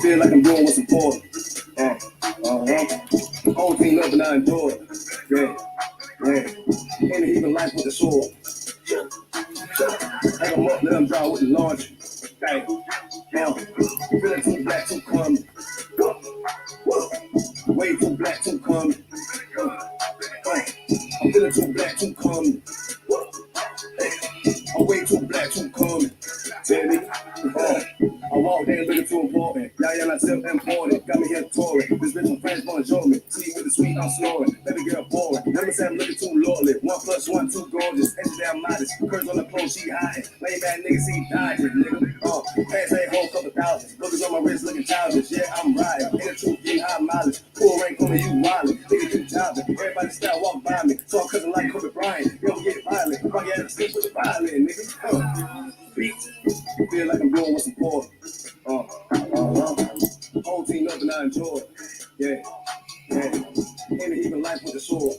Feel like I'm doing what's important. Whole thing up and I enjoy it. Yeah. And even life with the sword. Hang 'em up, let 'em draw with the launch. Feeling too black, too coming. Way too black, too coming. I'm feeling too black, too coming. I'm way too black, too coming. Baby, I walk there looking too important. Y'all not self-important. Got me here touring. This bitch from France wanna show me. See with the sweet, I'm snoring. Let me get up boring. Never say I'm looking too lordly. 1 + 1, 2 gorgeous. Extra damn modest. Curves on the clothes, she hiding. Lame bad niggas, he dodging, nigga. Pants ain't whole couple thousand. Lookers on my wrist looking childish. Yeah, I'm riding. In the truth, getting high mileage. Full rank on me, you wildin'. Nigga, you chopping. Everybody style walk by me. So I'm cousin like Kobe Bryant. Yo, get violent. If I get out of sleep with the violin, nigga. Beat. Feel like I'm doing what's important. Whole team up and I enjoy it. Yeah. And even life with the sword.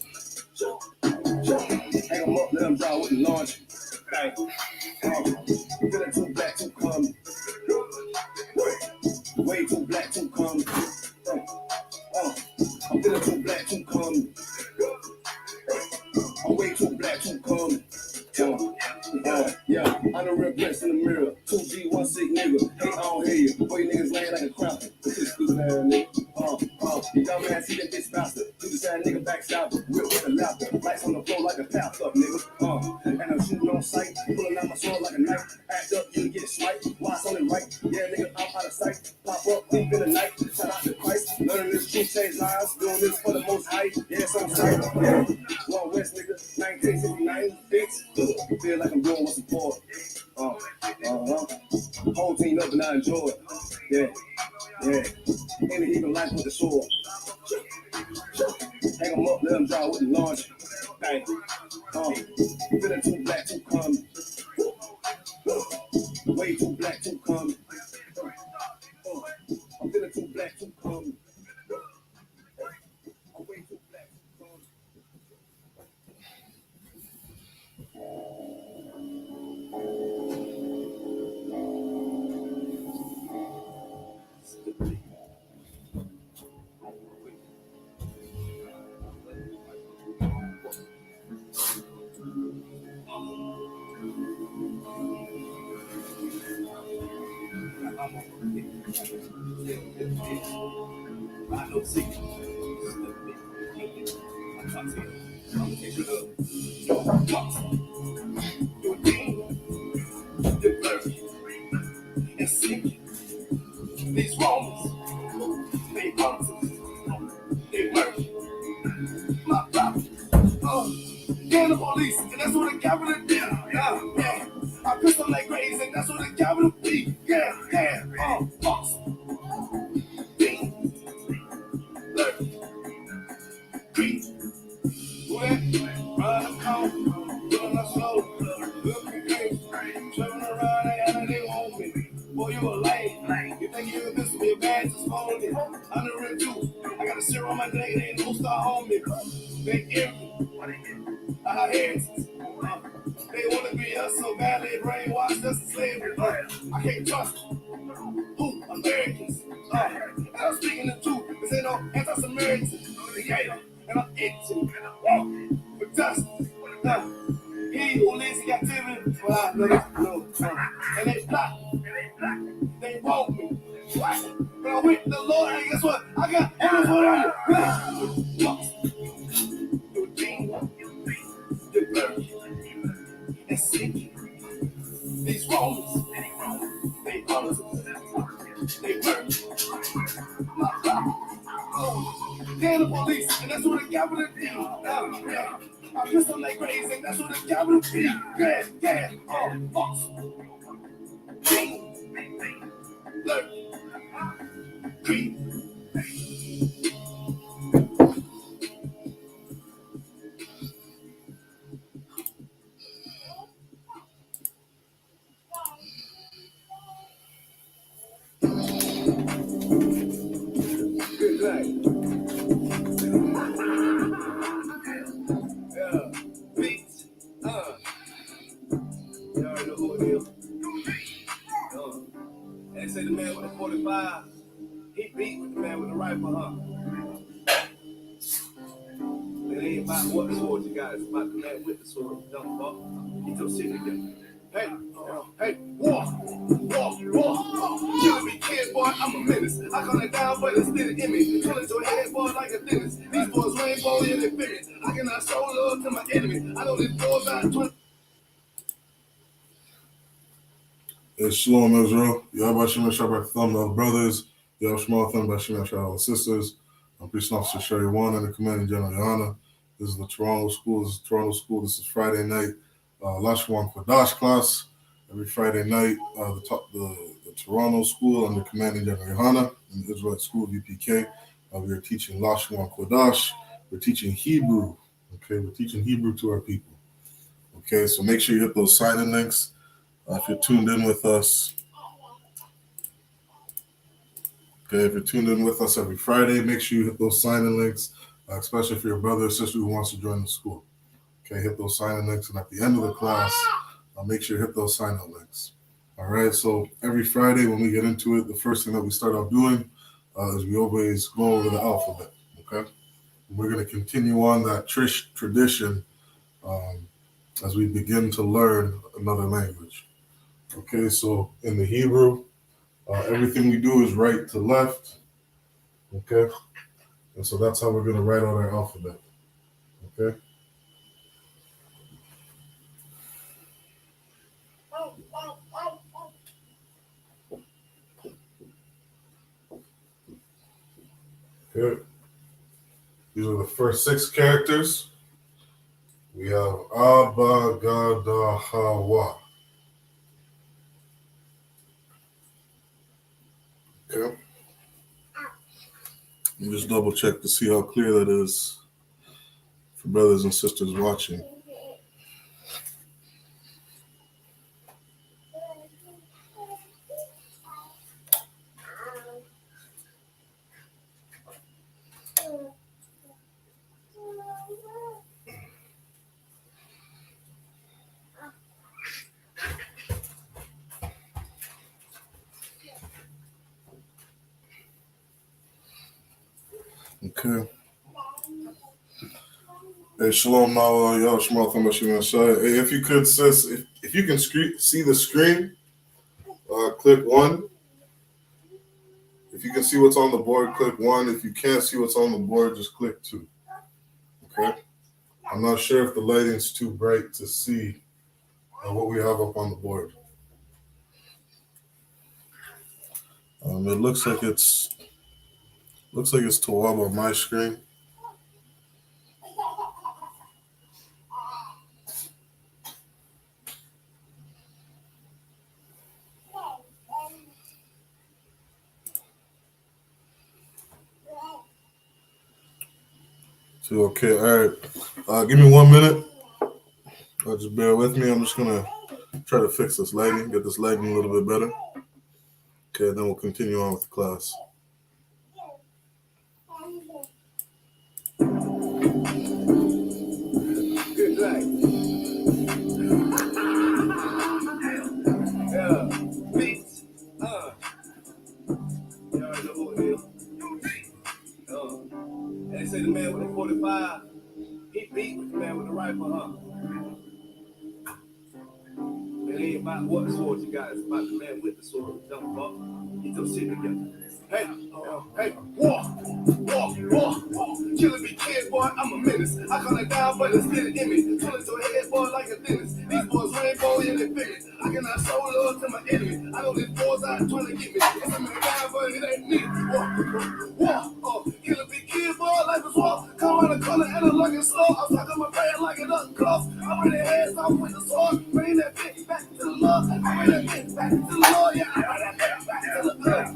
Hang 'em up, let 'em draw with the launch. Feeling too black, too coming. Way too black, too coming. I'm feeling too black, too coming. I'm way too black, too coming. Yeah, I'm the real prince in the mirror. 2G, 1 6 nigga. Hey, I don't hear you. Boy, you niggas laying like a crowd. This stupid ass nigga. You dumb man, see that bitch faster. Do this ass nigga backstabber. Real with a laughter. Lights on the floor like a tap up, nigga. And I'm shooting on sight. Pulling out my sword like a knife. Act up, you get sniped. Watch on it right. Yeah, nigga, I'm out of sight. Pop up deep in the night. Shout out to Christ. Learning this truth, change lives. Doing this for the most high. Yeah, it's on sight. Yeah. Long West, nigga. 1969. Bitch. Feel like I'm doing what's important. Whole team up and I enjoy it. Yeah. And even life with the sword. Hang 'em up, let 'em draw with the launch. Feeling too black, too coming. Way too black, too coming. I'm feeling too black, too coming. I'm way too black, too coming. I don't see you. I'm talking to you. I'm taking it up. Your team, your birth, and see these Romans, they promises, they work. My property. Yeah, the police, and that's what the capital do. Yeah. I pistol like crazy, and that's what the capital be. Yeah. Boss. Beat. Lurk. Creep. Run home. Doing a slow. Looking great. Turning around, they want me. Boy, you a lame. You think you this be a bad is phony. I'm the real dude. I got a zero on my neck, and ain't no star on me. They hear me. I hear it. They want to be us so bad, they brainwashed us in slavery. I can't trust them. Who? Americans. And I'm speaking the truth, because they know anti-Samaritans. Yeah, and I'm itching. For justice. He who lives in captivity, well, I know. And they plot. They want me. But I'm with the Lord, and guess what? I got everyone on your team, your birth, and see these Romans, they promise, they work. My God. They're the police, and that's what the capital do. I pistol like crazy, and that's what the capital be. Yeah. Boss. Lurk. Creep. Good night. Yeah. Beats. 45, he beat with the man with the rifle, huh? It ain't about what sword you got, it's about the man with the sword, you dumb fuck. Get your shit together. Hey, walk. Killing me, kid, boy, I'm a menace. I call it down, but it's still in me. Pulling your head, boy, like a dentist. These boys rainbow in their figures. I cannot show love to my enemy. I know this boy's out 20. It's Shalom Israel. Yahweh Shabbat Thumb brothers. Yahweh Shema Thumb Shabbat sisters. I'm Police Officer Sherry Wan and the Commanding General YAHANNA. This is the Toronto School. This is Friday night. Lashawan Qadash class. Every Friday night, the Toronto School under Commanding General YAHANNA in the Israelite School of I.S.U.P.K. We are teaching Lashawan Qadash. We're teaching Hebrew. Okay, we're teaching Hebrew to our people. Okay, so make sure you hit those sign-in links. If you're tuned in with us, every Friday, make sure you hit those sign-in links, especially for your brother or sister who wants to join the school. Okay, hit those sign-in links, and at the end of the class, make sure you hit those sign-in links. All right, so every Friday when we get into it, the first thing that we start off doing is we always go over the alphabet, okay? We're going to continue on that tradition as we begin to learn another language. Okay, so in the Hebrew, everything we do is right to left. Okay, and so that's how we're going to write out our alphabet. Okay. Okay. These are the first 6 characters. We have Abba, Gada, Hawa. Okay. Let me just double check to see how clear that is for brothers and sisters watching. Okay. Hey, Shalom, y'all, Shema Thumba Shema Shai. Hey, if you could, sis, if you can see the screen, click 1. If you can see what's on the board, click 1. If you can't see what's on the board, just click 2. Okay? I'm not sure if the lighting's too bright to see what we have up on the board. It looks like it's Tawab on my screen. So, okay, all right. Give me 1 minute. Just bear with me. I'm just going to try to fix this lighting, get this lighting a little bit better. Okay, then we'll continue on with the class. Good night. Yeah, beats. You already know who it is. And they say the man with the 45, he beat with the man with the rifle, huh? It ain't about what sword you got, it's about the man with the sword, you dumb fuck. Get your shit together. Hey, walk. Killing me, kid, boy, I'm a menace. I call it down, but it's still in me. Pulling your head, boy, like a dentist. These boys rainbow in their figures. I cannot show love to my enemy. I know this boy's out trying to get me. It's a man down, but it ain't me. Walk. Killing me, kid, boy, life is walk. Come out the corner and I'm looking slow. I'm talking my bad like it up close. I bring their heads off with the sword. Bring that bitch back to the Lord. I bring that bitch back to the Lord. Yeah, I bring that bitch back to the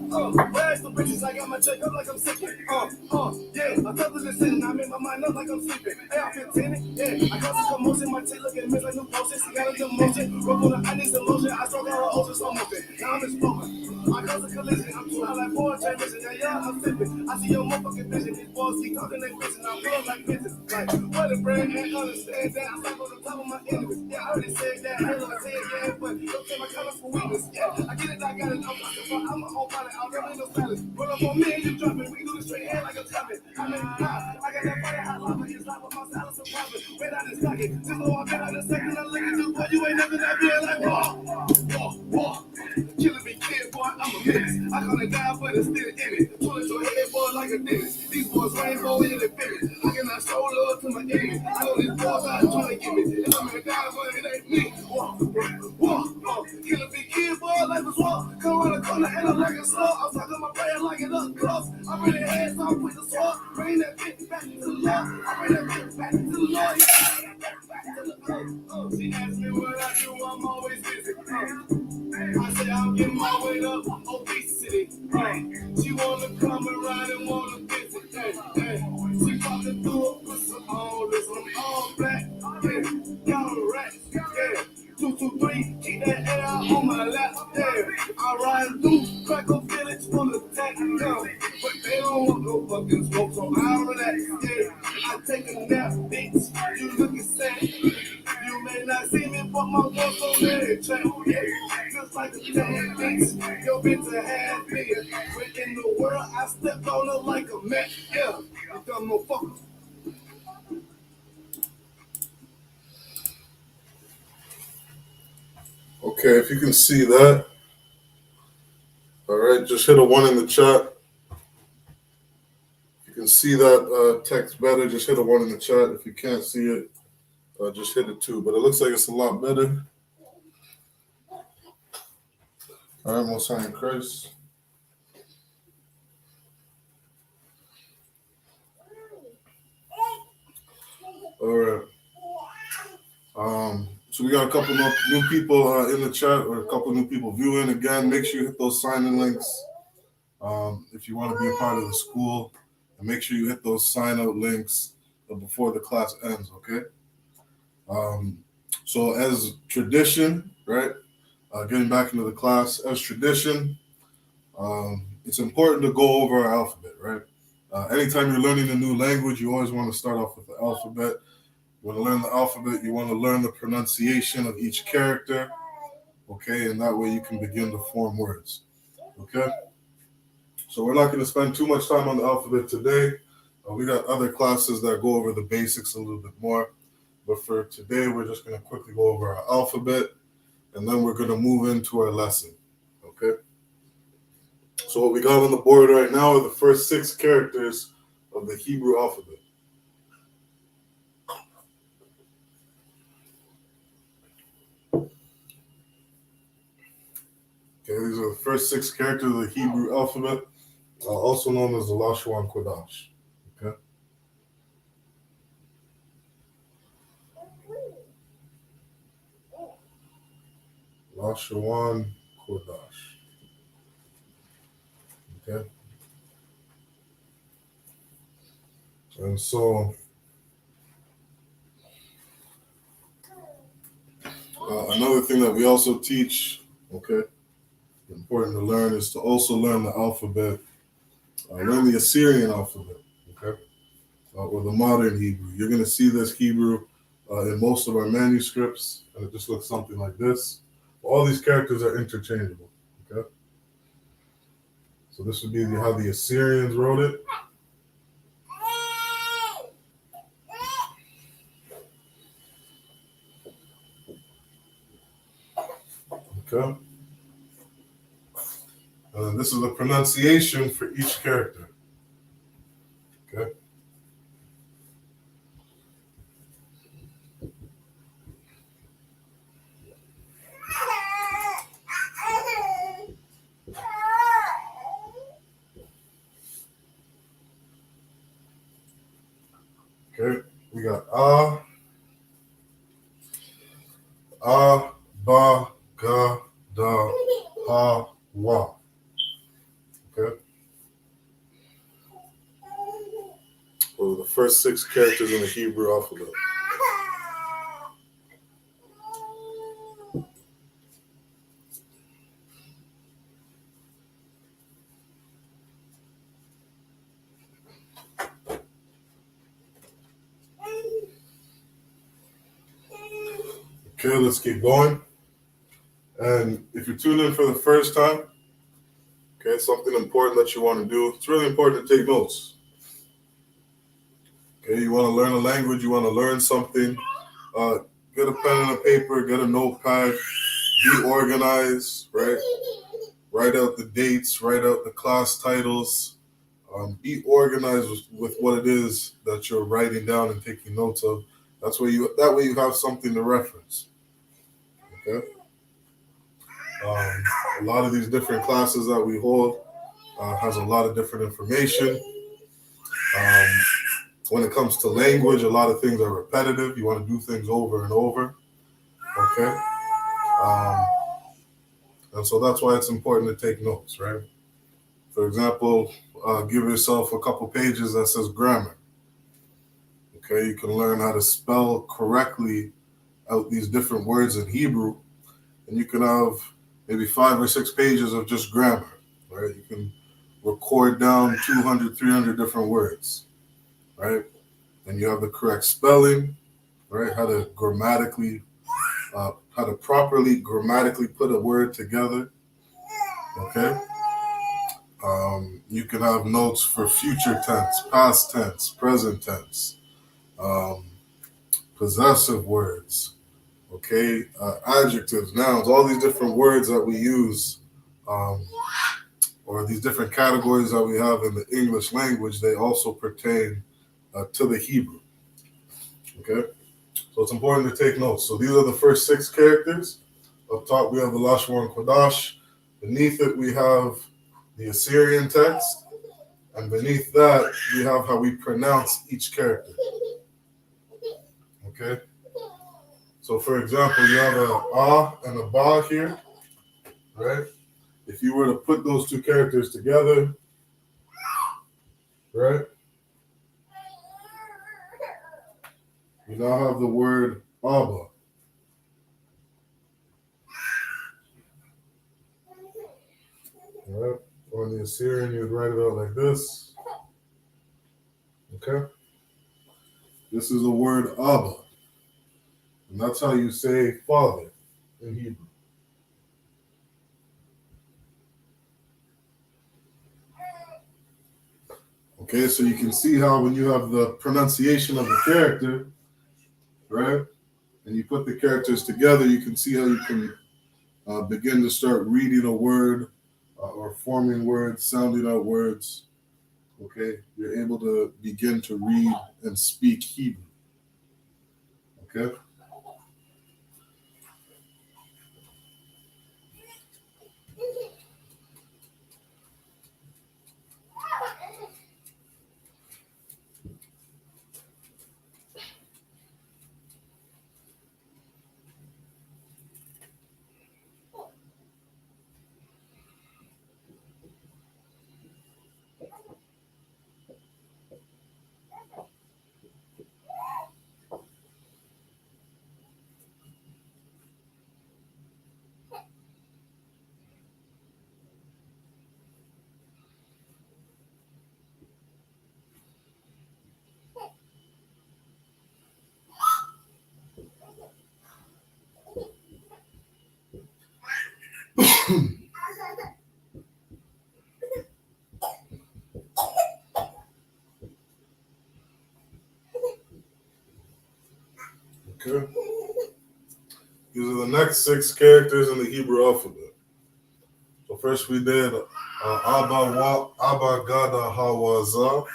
Lord. Where's the bitches? I got my check up like I'm sick. Yeah, my cousin's been sitting. I make my mind up like I'm sleeping. Hey, I'm 15. Yeah, I cause some commotion. My teeth looking miss like new potion. She got a good motion. Rub on her, I need some lotion. I stroke on her ocean slow motion. Now I'm exploding. My cousin collision. I'm too high like foreign transmission. Yeah, I'm sipping. I see your motherfucking vision. These boys keep talking that bitch, and I feel like bitches. Like, what a brand and understand that. I'm not on the top of my enemies. Yeah, I already said that. I know I said yeah, but don't take my colors for weakness. Yeah, I get it, I got it. I'm fucking for, I'm a whole body. I'll never no silence. Roll up on me and you dropping. We do the straight hand like a jumping. I mean, I got that fire hot lava. It's like with my silence and popping. Wait out this pocket. Just know I've been out a second. I look at you, boy. You ain't never that real like war. Killing me, kid, boy. I'm a menace. I call it down, but it's still in it. Pulling your head, boy, like a dentist. These boys rainbow in the finish. I cannot show love to my enemy. I know these boys out trying to get me. If I'm in the down, but it ain't me. War. Killing me, kid, boy, life is war. Come around the corner and I'm like a slow. I'm talking my prayer like it up close. I bring the heads off with the sword. Bring that bitch back to the Lord. I bring that bitch back to the Lord. She asked me what I do, I'm always busy. I say I'm getting my weight up, obesity. She wanna come around and wanna visit. She fucking through a pussy on this. I'm all black. Y'all rats. 223, keep that air on my lap. I ride through Cracker Village full of tech. But they don't want no fucking smoke, so I relax. I take a nap, bitch. You looking sad. You may not see me, but my voice on every track. Just like a damn bitch. Your bitch a half million. But in the world, I stepped on her like a mat. Yeah, you dumb motherfucker. Okay, if you can see that, all right, just hit a 1 in the chat. If you can see that text better, just hit a 1 in the chat. If you can't see it, just hit a 2. But it looks like it's a lot better. All right, Most High in Christ. All right. So we got a couple of new people in the chat, or a couple of new people viewing. Again, make sure you hit those sign-in links if you want to be a part of the school, and make sure you hit those sign-out links before the class ends. Okay. So as tradition, right? Getting back into the class, as tradition, it's important to go over our alphabet, right? Anytime you're learning a new language, you always want to start off with the alphabet. You want to learn the alphabet, you want to learn the pronunciation of each character, okay? And that way you can begin to form words, okay? So we're not going to spend too much time on the alphabet today. We got other classes that go over the basics a little bit more. But for today, we're just going to quickly go over our alphabet, and then we're going to move into our lesson, okay? So what we got on the board right now are the first 6 characters of the Hebrew alphabet. Okay, these are the first 6 characters of the Hebrew alphabet, also known as the Lashawan Qadash. Okay. Lashawan Qadash. Okay. And so another thing that we also teach, okay, important to learn, is to also learn the alphabet, learn the Assyrian alphabet, okay, or the modern Hebrew. You're going to see this Hebrew in most of our manuscripts, and it just looks something like this. All these characters are interchangeable, okay? So this would be how the Assyrians wrote it. Okay. This is the pronunciation for each character. Okay. Okay. We got ba, ga, da, ha, wa. Okay. Those are the first 6 characters in the Hebrew alphabet. Okay, let's keep going. And if you're tuned in for the first time, okay, something important that you want to do, it's really important to take notes. Okay, you want to learn a language, you want to learn something, get a pen and a paper, get a notepad, be organized, right? Write out the dates, write out the class titles, be organized with what it is that you're writing down and taking notes of. That way you have something to reference. Okay. A lot of these different classes that we hold has a lot of different information. When it comes to language, a lot of things are repetitive. You want to do things over and over. Okay. And so that's why it's important to take notes, right? For example, give yourself a couple pages that says grammar. Okay, you can learn how to spell correctly out these different words in Hebrew, and you can have maybe 5 or 6 pages of just grammar, right? You can record down 200, 300 different words, right? And you have the correct spelling, right? How to properly grammatically put a word together, okay? You can have notes for future tense, past tense, present tense, possessive words, okay, adjectives, nouns, all these different words that we use, or these different categories that we have in the English language, they also pertain to the Hebrew, okay? So it's important to take notes. So these are the first 6 characters. Up top, we have the Lashawan Qadash. Beneath it, we have the Assyrian text. And beneath that, we have how we pronounce each character. Okay? So, for example, you have a ah and a ba here, right? If you were to put those 2 characters together, right? You now have the word Abba. Right? On the Assyrian, you'd write it out like this. Okay? This is the word Abba. And that's how you say father in Hebrew. Okay, so you can see how when you have the pronunciation of the character, right, and you put the characters together, you can see how you can begin to start reading a word or forming words, sounding out words. Okay, you're able to begin to read and speak Hebrew. Okay. Okay. These are the next 6 characters in the Hebrew alphabet. So first we did Abba Gada Hawaza,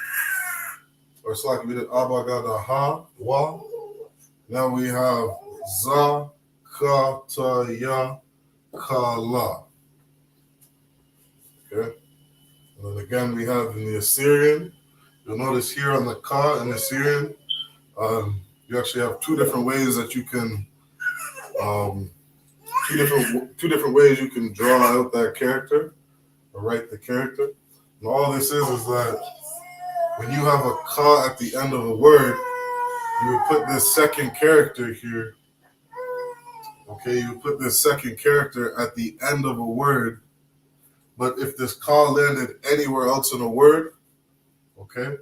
or it's like we did Abba Gada Ha Wa. Now we have Za Ka Ta Ya Ka La. Okay. And then again we have in the Assyrian. You'll notice here on the Ka in the Assyrian, you actually have 2 different ways that you can two different ways you can draw out that character or write the character. And all this is that when you have a ka at the end of a word, you would put this second character here. Okay, you would put this second character at the end of a word. But if this ka landed anywhere else in a word, okay,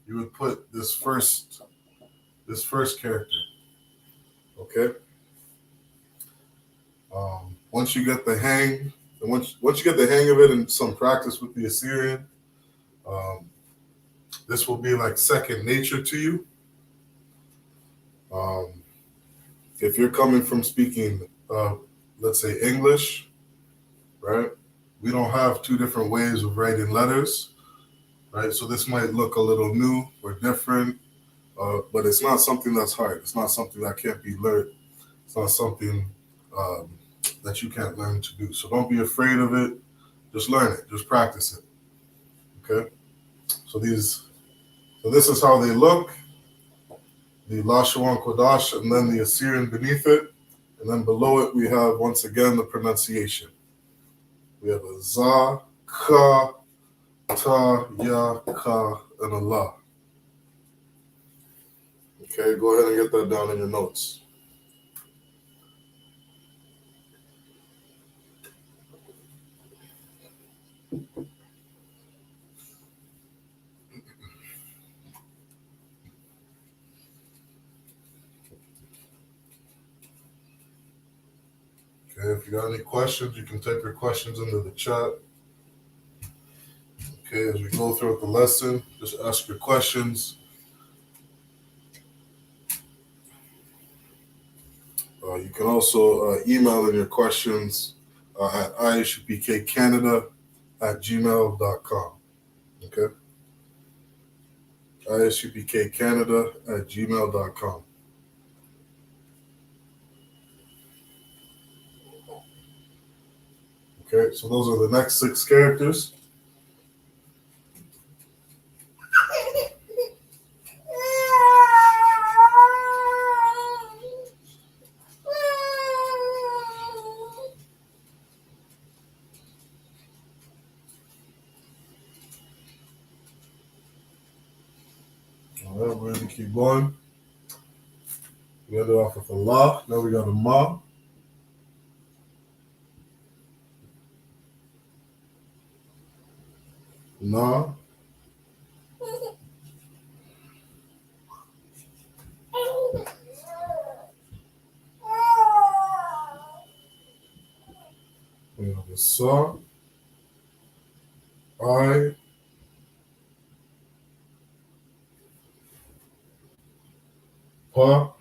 you would put this first character. Okay. Once you get the hang, and once you get the hang of it and some practice with the Assyrian, this will be like second nature to you. If you're coming from speaking, let's say English, right? We don't have two different ways of writing letters, right? So this might look a little new or different, but it's not something that's hard. It's not something that can't be learned. It's not something that you can't learn to do. So don't be afraid of it. Just learn it. Just practice it. Okay. So this is how they look. The Lashawan Qadash, and then the Assyrian beneath it. And then below it, we have, once again, the pronunciation. We have a za, ka, ta, ya, ka, and a la. Okay, go ahead and get that down in your notes. Okay, if you got any questions, you can type your questions into the chat. Okay, as we go throughout the lesson, just ask your questions. You can also email in your questions at isupkcanada@gmail.com. Okay, isupkcanada@gmail.com. Okay, so those are the next 6 characters. All right, we're going to keep going. We ended off with a la. Now we got a ma. Na. We have a sa. I. Pa.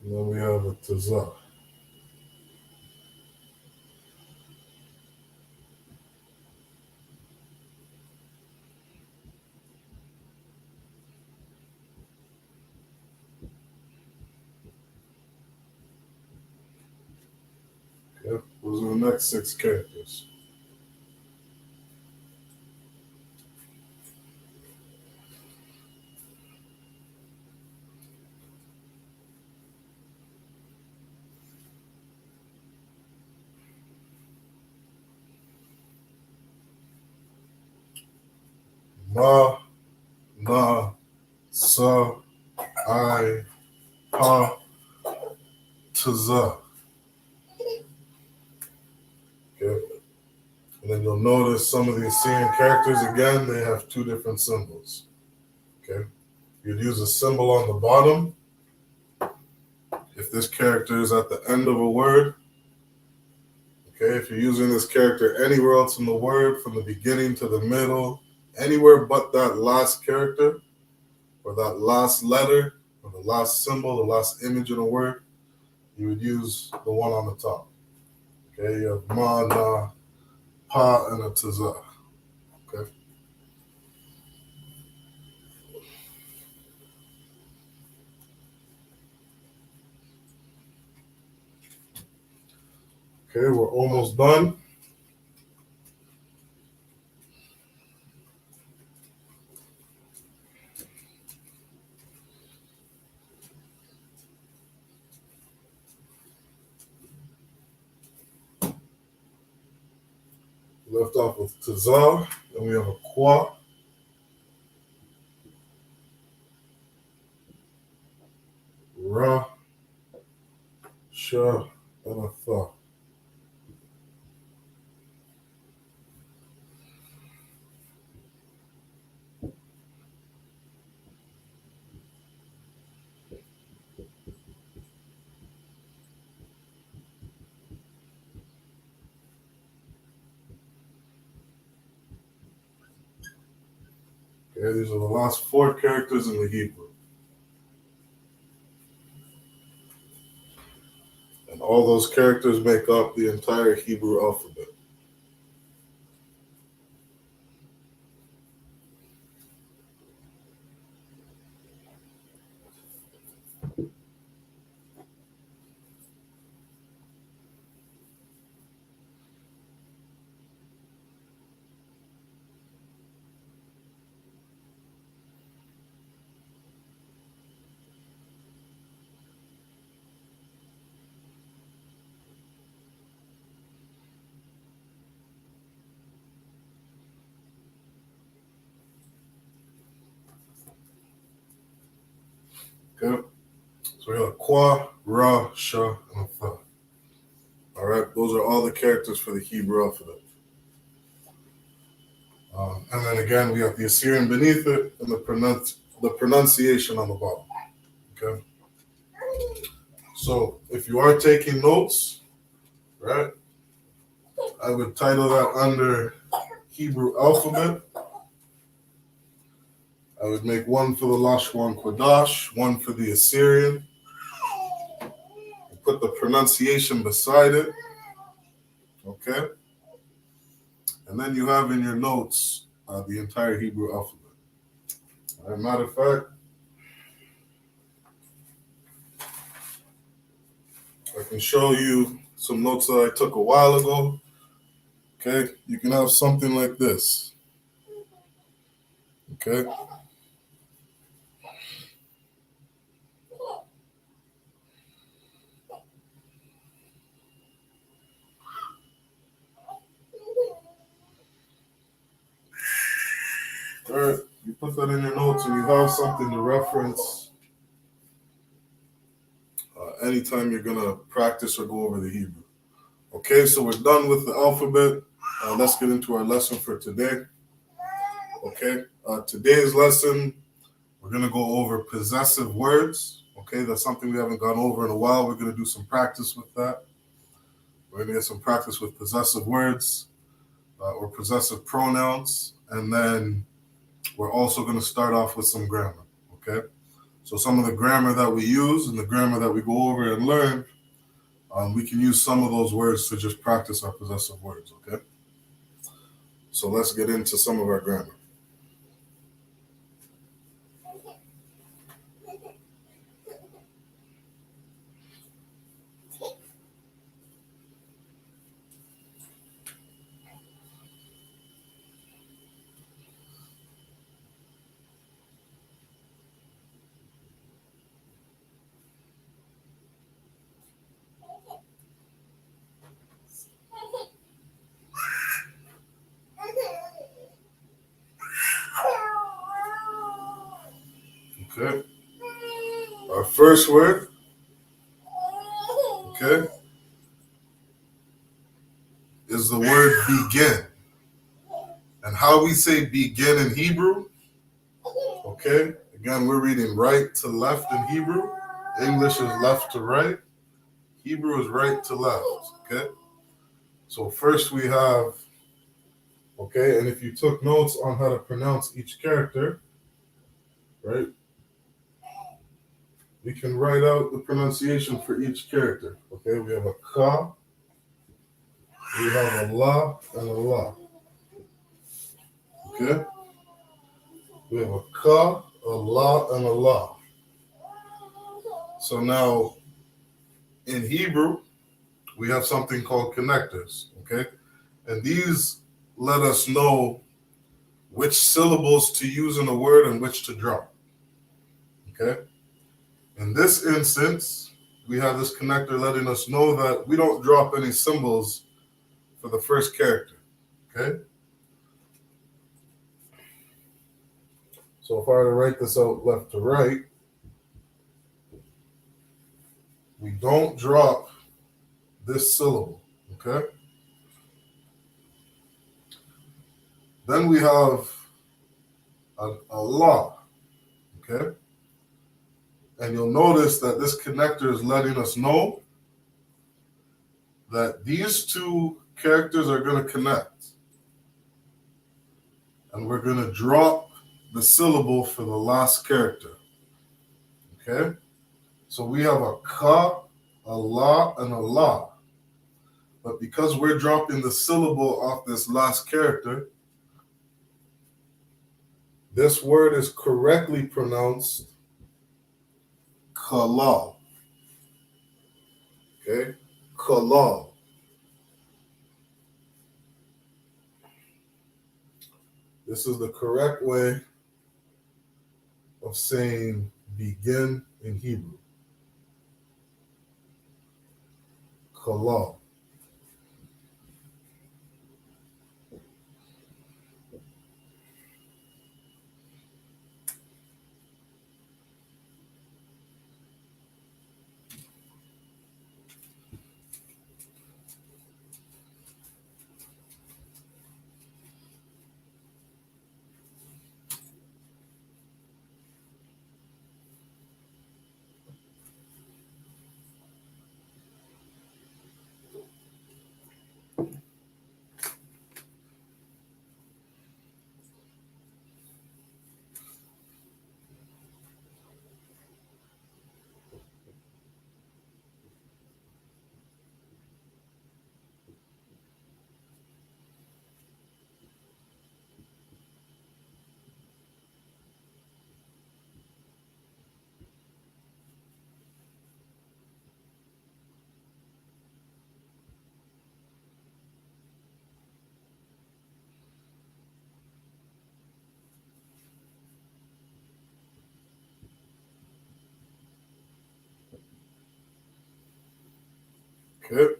And then we have a taza. Okay, those are the next 6 characters. Ma, na, sa, I, pa, taza. Okay. And then you'll notice some of the Assyrian characters, again, they have 2 different symbols. Okay. You'd use a symbol on the bottom if this character is at the end of a word. Okay, if you're using this character anywhere else in the word, from the beginning to the middle, anywhere but that last character or that last letter or the last symbol, the last image in a word, you would use the one on the top. Okay, you have ma, na, pa, and a taza. Okay. Okay, we're almost done. Left off with taza, and we have a kwa, ra, sha, and a tha. Okay, these are the last 4 characters in the Hebrew. And all those characters make up the entire Hebrew alphabet. Okay, so we have Qua, Ra, Sha, and Tha. All right, those are all the characters for the Hebrew alphabet. And then again, we have the Assyrian beneath it and the pronunciation on the bottom. Okay, so if you are taking notes, right, I would title that under Hebrew alphabet. I would make one for the Lashawan Qadash, one for the Assyrian. Put the pronunciation beside it. Okay? And then you have in your notes the entire Hebrew alphabet. As a matter of fact, I can show you some notes that I took a while ago. Okay? You can have something like this. Okay? All right, you put that in your notes and you have something to reference anytime you're going to practice or go over the Hebrew. Okay, so we're done with the alphabet. Let's get into our lesson for today. Okay, today's lesson, we're going to go over possessive words. Okay, that's something we haven't gone over in a while. We're going to do some practice with that. We're going to get some practice with possessive words or possessive pronouns. And then we're also going to start off with some grammar. Okay, so some of the grammar that we use and the grammar that we go over and learn, we can use some of those words to just practice our possessive words. Okay, so let's get into some of our grammar. Okay, our first word, okay, is the word begin. And how we say begin in Hebrew, okay, again, we're reading right to left in Hebrew. English is left to right. Hebrew is right to left, okay? So first we have, okay, and if you took notes on how to pronounce each character, right, we can write out the pronunciation for each character, okay? We have a ka, we have a la, and a la, okay? We have a ka, a la, and a la. So now, in Hebrew, we have something called connectors, okay? And these let us know which syllables to use in a word and which to drop, okay? In this instance, we have this connector letting us know that we don't drop any symbols for the first character, okay? So if I were to write this out left to right, we don't drop this syllable, okay? Then we have a la, okay? And you'll notice that this connector is letting us know that these two characters are going to connect. And we're going to drop the syllable for the last character. Okay? So we have a ka, a la, and a la. But because we're dropping the syllable off this last character, this word is correctly pronounced kalal. Okay? Kalal. This is the correct way of saying begin in Hebrew. Kalal. Okay.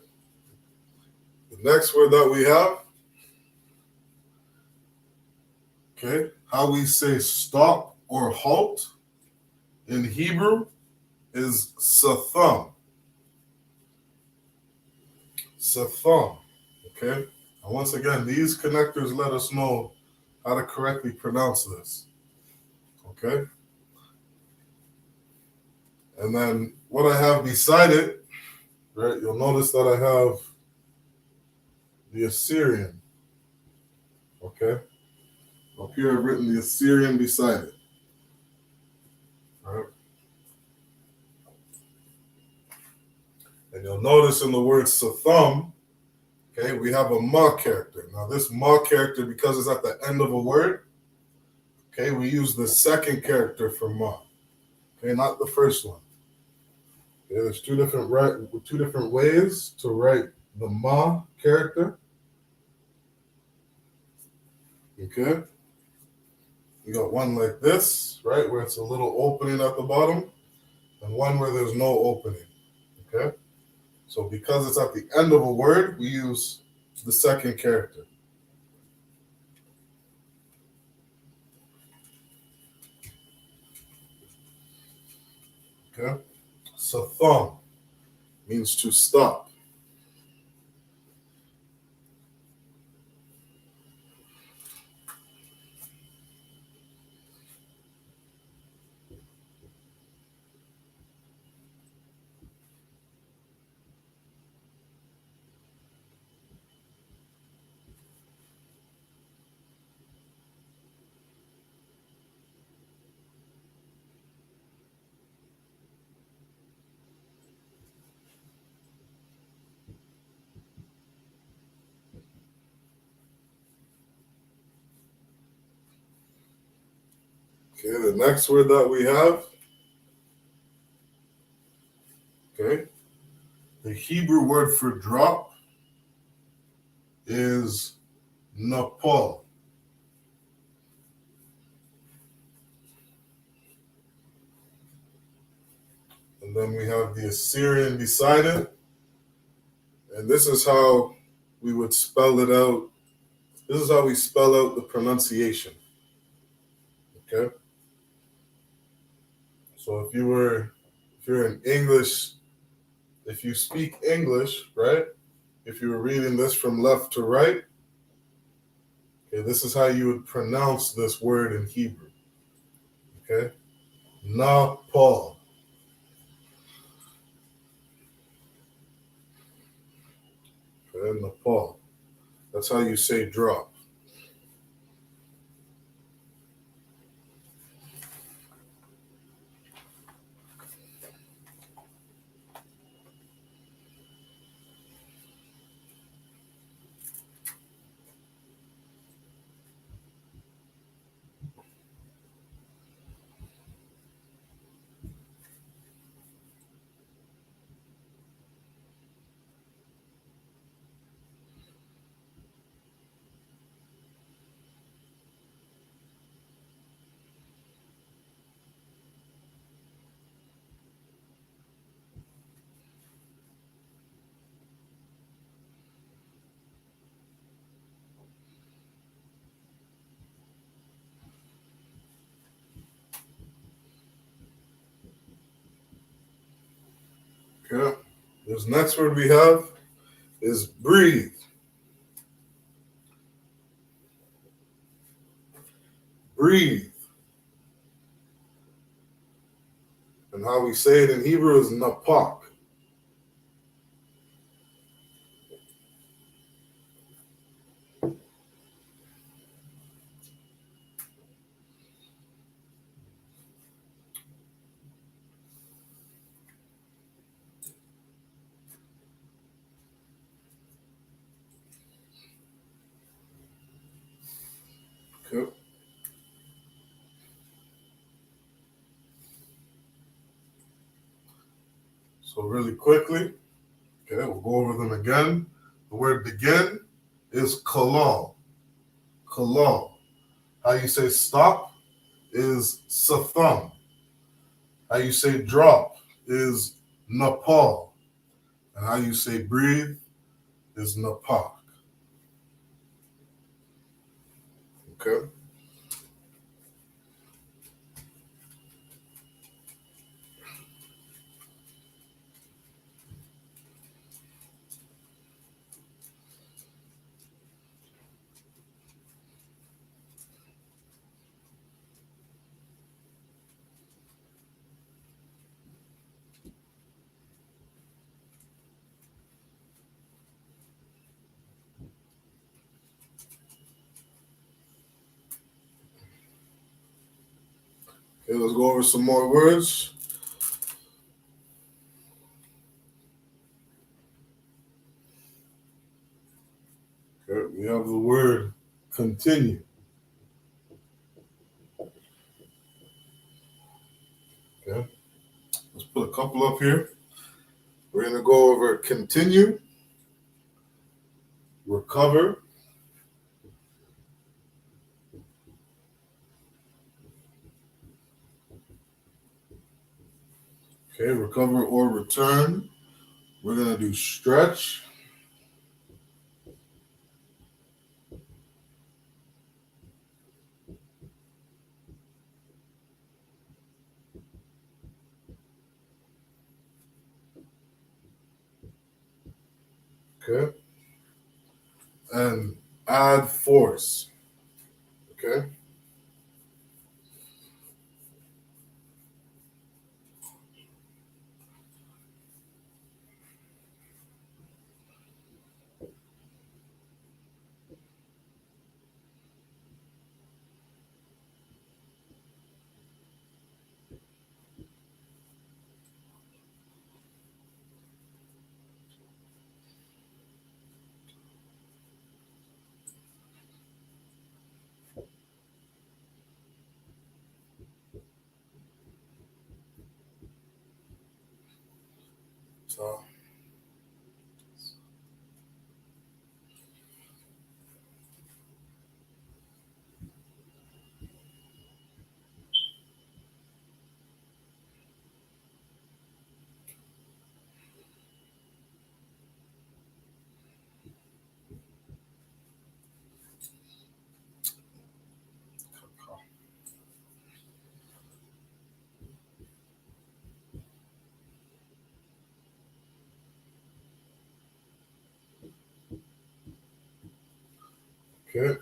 The next word that we have, okay, how we say stop or halt in Hebrew is satham. Satham. Okay. And once again, these connectors let us know how to correctly pronounce this. Okay. And then what I have beside it, right, you'll notice that I have the Assyrian. Okay. Up here I've written the Assyrian beside it. All right. And you'll notice in the word satham, okay, we have a ma character. Now this ma character, because it's at the end of a word, okay, we use the second character for ma. Okay, not the first one. Okay, there's two different ways to write the ma character. Okay. You got one like this, right, where it's a little opening at the bottom, and one where there's no opening. Okay. So because it's at the end of a word, we use the second character. Okay. Satham means to stop. Okay, the next word that we have, okay, the Hebrew word for drop is napal. And then we have the Assyrian beside it. And this is how we would spell it out. This is how we spell out the pronunciation. Okay. So if you're in English, if you speak English, right? If you were reading this from left to right, okay, this is how you would pronounce this word in Hebrew. Okay. Napal. Okay, Nepal. That's how you say drop. Okay. This next word we have is breathe. Breathe. And how we say it in Hebrew is napak. Okay. So really quickly, okay, we'll go over them again. The word begin is kalal. Kalal. How you say stop is satham. How you say drop is napal. And how you say breathe is napak. Okay. Okay, let's go over some more words. Okay, we have the word continue. Okay, let's put a couple up here. We're going to go over continue, recover, okay, recover or return. We're going to do stretch, okay, and add force, okay. So, okay.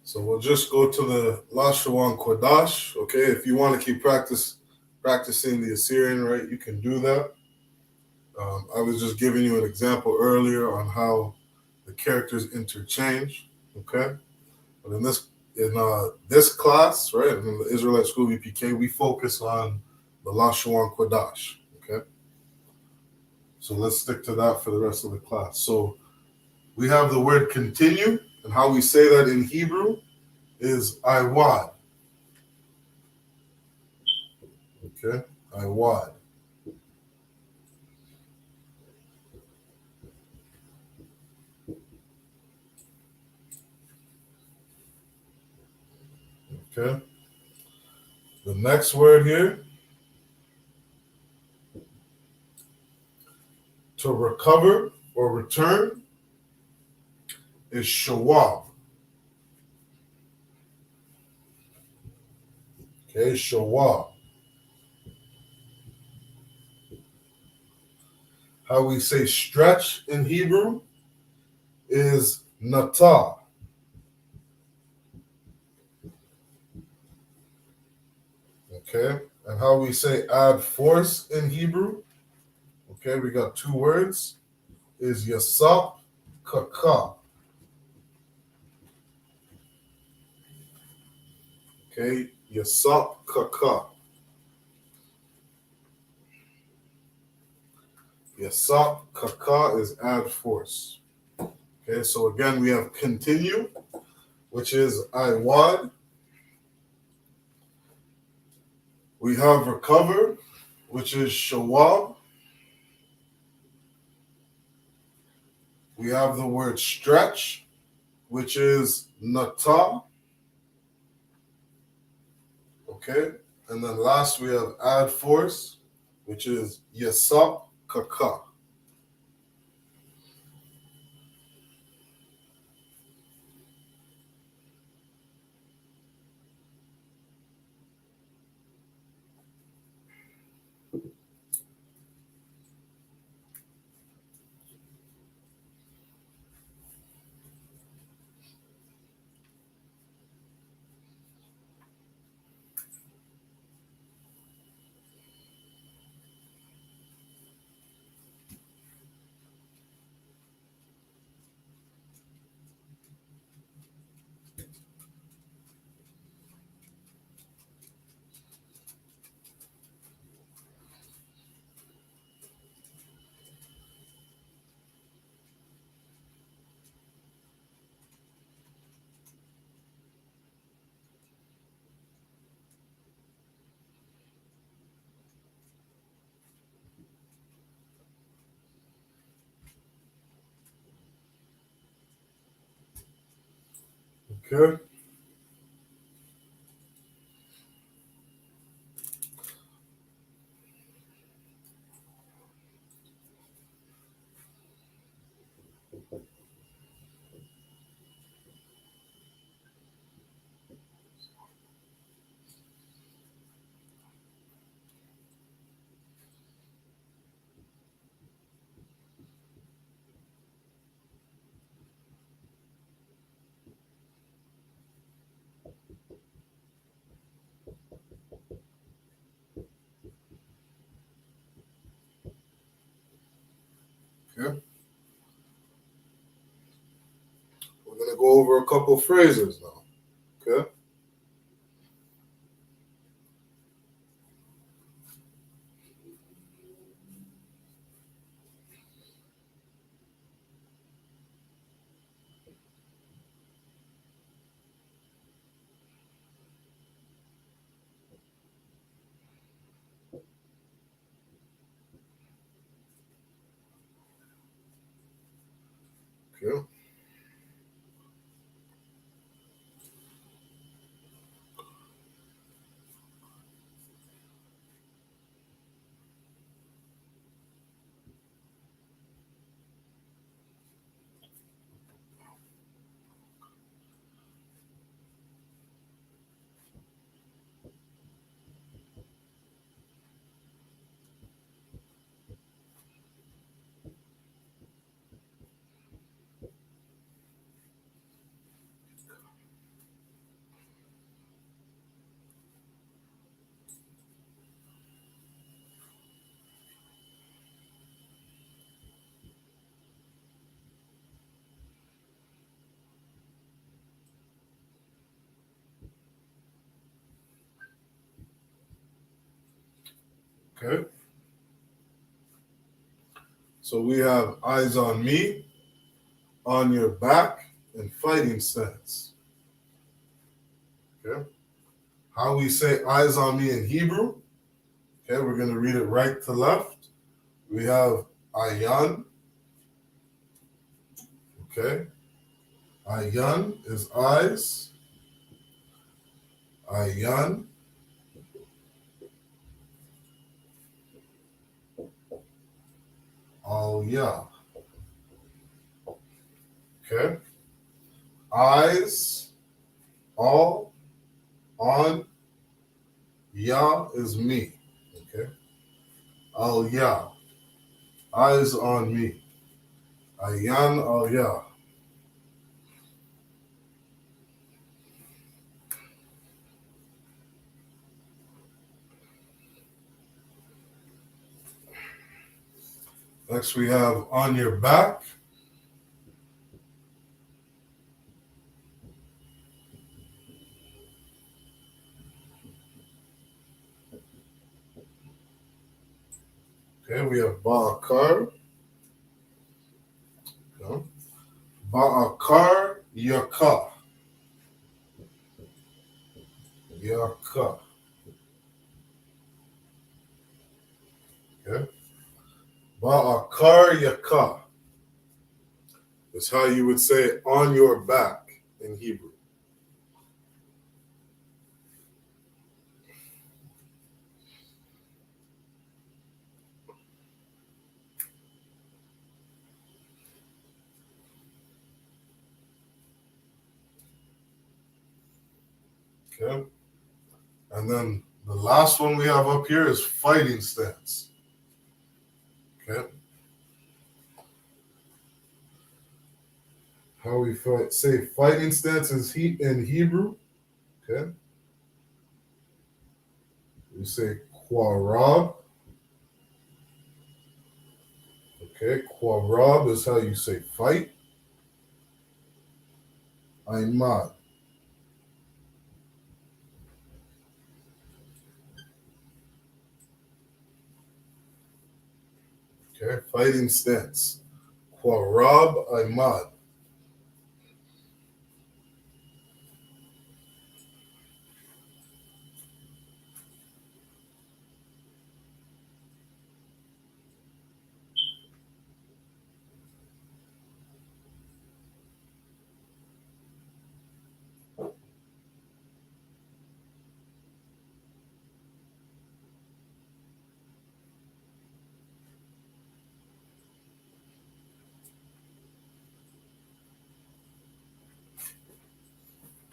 So we'll just go to the Lashawan Qadash, okay. If you want to keep practicing the Assyrian, right, you can do that. I was just giving you an example earlier on how the characters interchange, okay. But in this class, right, in the Israelite School I.S.U.P.K, we focus on the Lashawan Qadash, okay. So let's stick to that for the rest of the class. So we have the word continue, and how we say that in Hebrew is I.W.A.D. Okay, I.W.A.D. Okay. The next word here, to recover or return, is shawab. Okay, shawab. How we say stretch in Hebrew is natah. Okay, and how we say add force in Hebrew, okay, we got two words, is YAHANNA. Okay, YAHANNA. YAHANNA is add force. Okay, so again, we have continue, which is IWAD. We have recover, which is shawab. We have the word stretch, which is natah. Okay, and then last we have add force, which is YAHANNA. Okay. Okay. We're gonna go over a couple phrases now. Okay. Okay. Okay. So we have eyes on me, on your back, and fighting stance. Okay. How we say eyes on me in Hebrew. Okay, we're gonna read it right to left. We have ayan. Okay. Ayan is eyes. Ayan. Al ya. Okay. Eyes. All. On. Ya is me. Okay. Al ya. Eyes on me. Ayan al Yah. Next we have on your back. Okay, we have Ba'akar. Okay. Ba'akar Yaka. Yaka. Okay. Ba'akar Yaka is how you would say on your back in Hebrew. Okay. And then the last one we have up here is fighting stance. Okay. How we say fighting stance is in Hebrew. Okay. We say Quarab. Okay. Quarab is how you say fight. Aimad. Okay. Fighting stance. Quarab Aimad.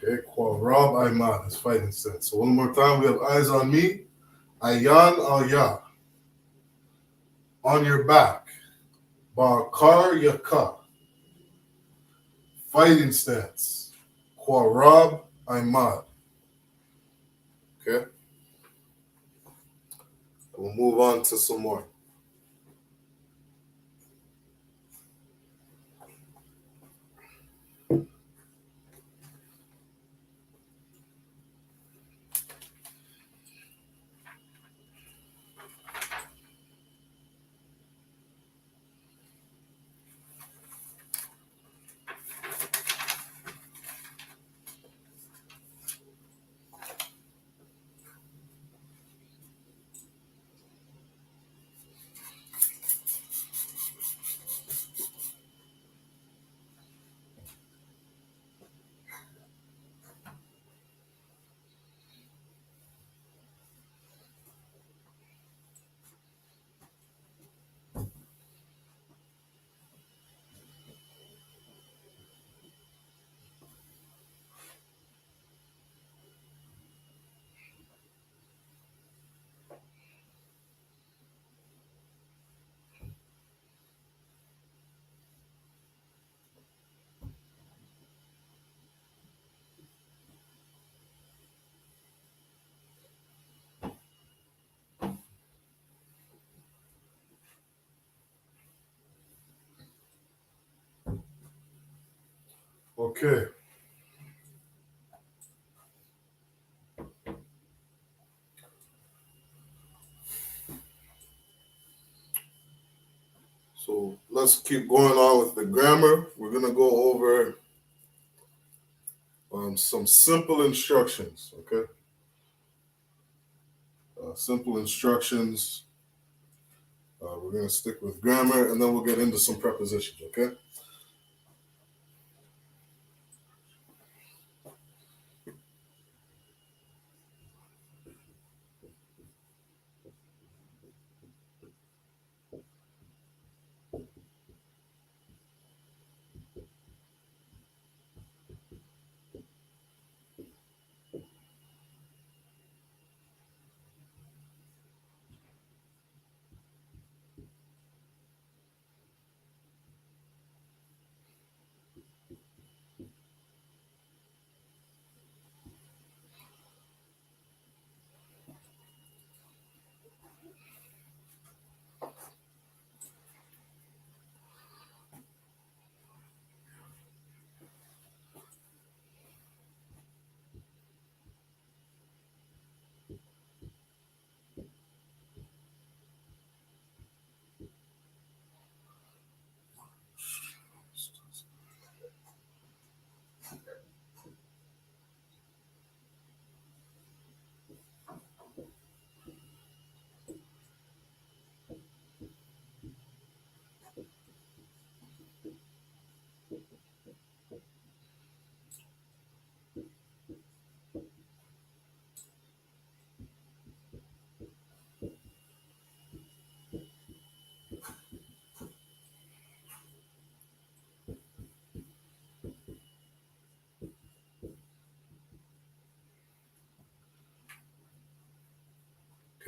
Okay. Quarab Aimad is fighting stance. So one more time, we have eyes on me. Ayan al Yah. On your back. Bakar Yaka. Fighting stance. Quarab Aimad. Okay. We'll move on to some more. Okay. So let's keep going on with the grammar. We're going to go over some simple instructions. Okay. Simple instructions. We're going to stick with grammar and then we'll get into some prepositions. Okay.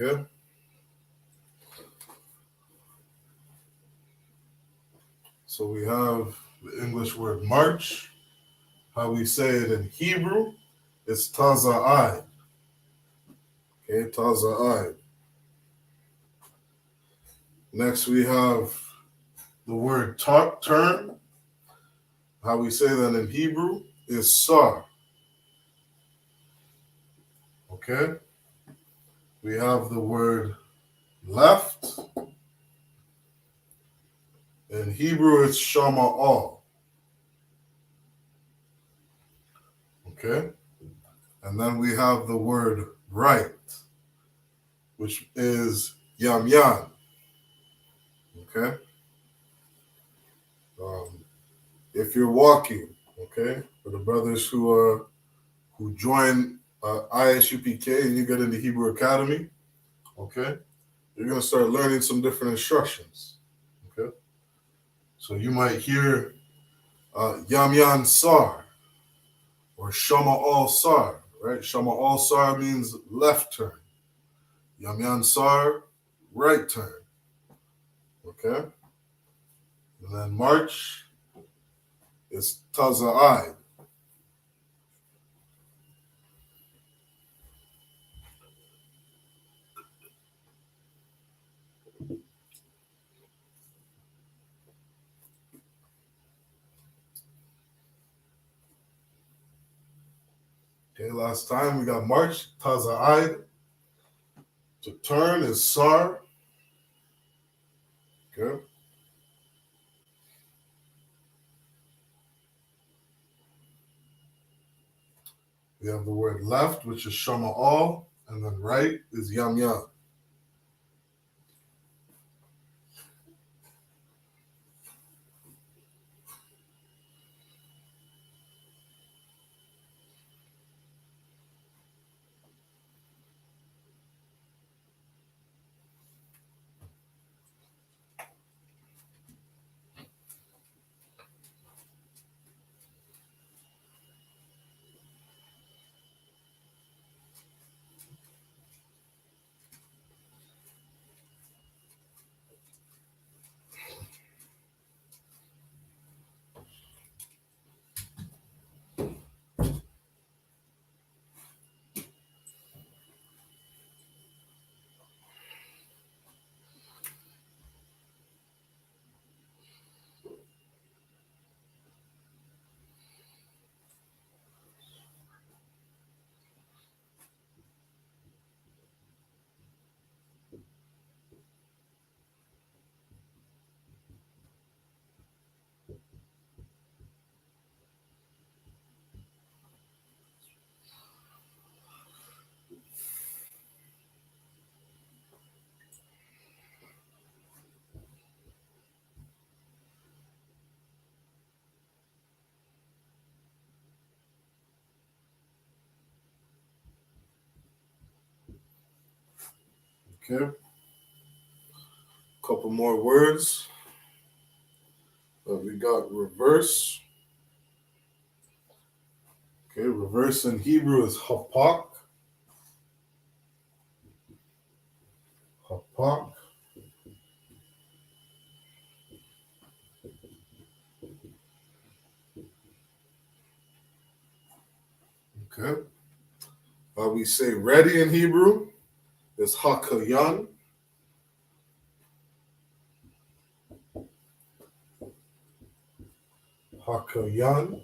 Okay. So we have the English word march. How we say it in Hebrew, it's taza'ai. Okay, taza'ai. Next we have the word turn. How we say that in Hebrew is sar. Okay. We have the word left. In Hebrew, it's shama'al. Okay. And then we have the word right, which is yamyan. Okay. If you're walking, okay, for the brothers who join I.S.U.P.K and you get into Hebrew Academy, okay, you're gonna start learning some different instructions. Okay. So you might hear yamyan sar or shama'al sar, right? Shama'al sar means left turn. Yamyan sar, right turn. Okay. And then march is taza'ai. Okay, last time we got march, taza'ai. To turn is sar. Okay. We have the word left, which is shama'al, and then right is yamyan. Okay. Couple more words. We got reverse. Okay, reverse in Hebrew is hapak. Hapak. Okay. We say ready in Hebrew is hakayan. Hakayan.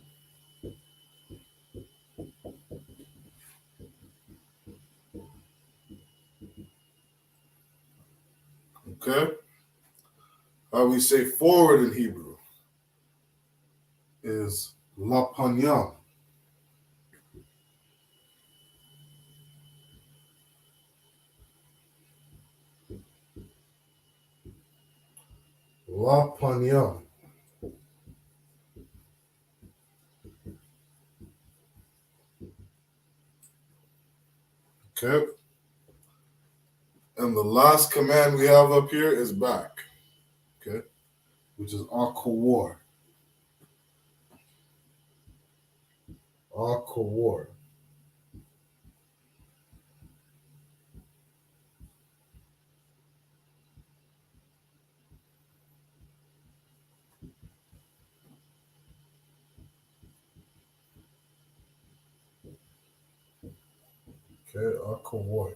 Okay. We say forward in Hebrew is lapanyam. Lapanyam. Okay. And the last command we have up here is back. Okay. Which is akawar. Akawar. Okay, akawoi.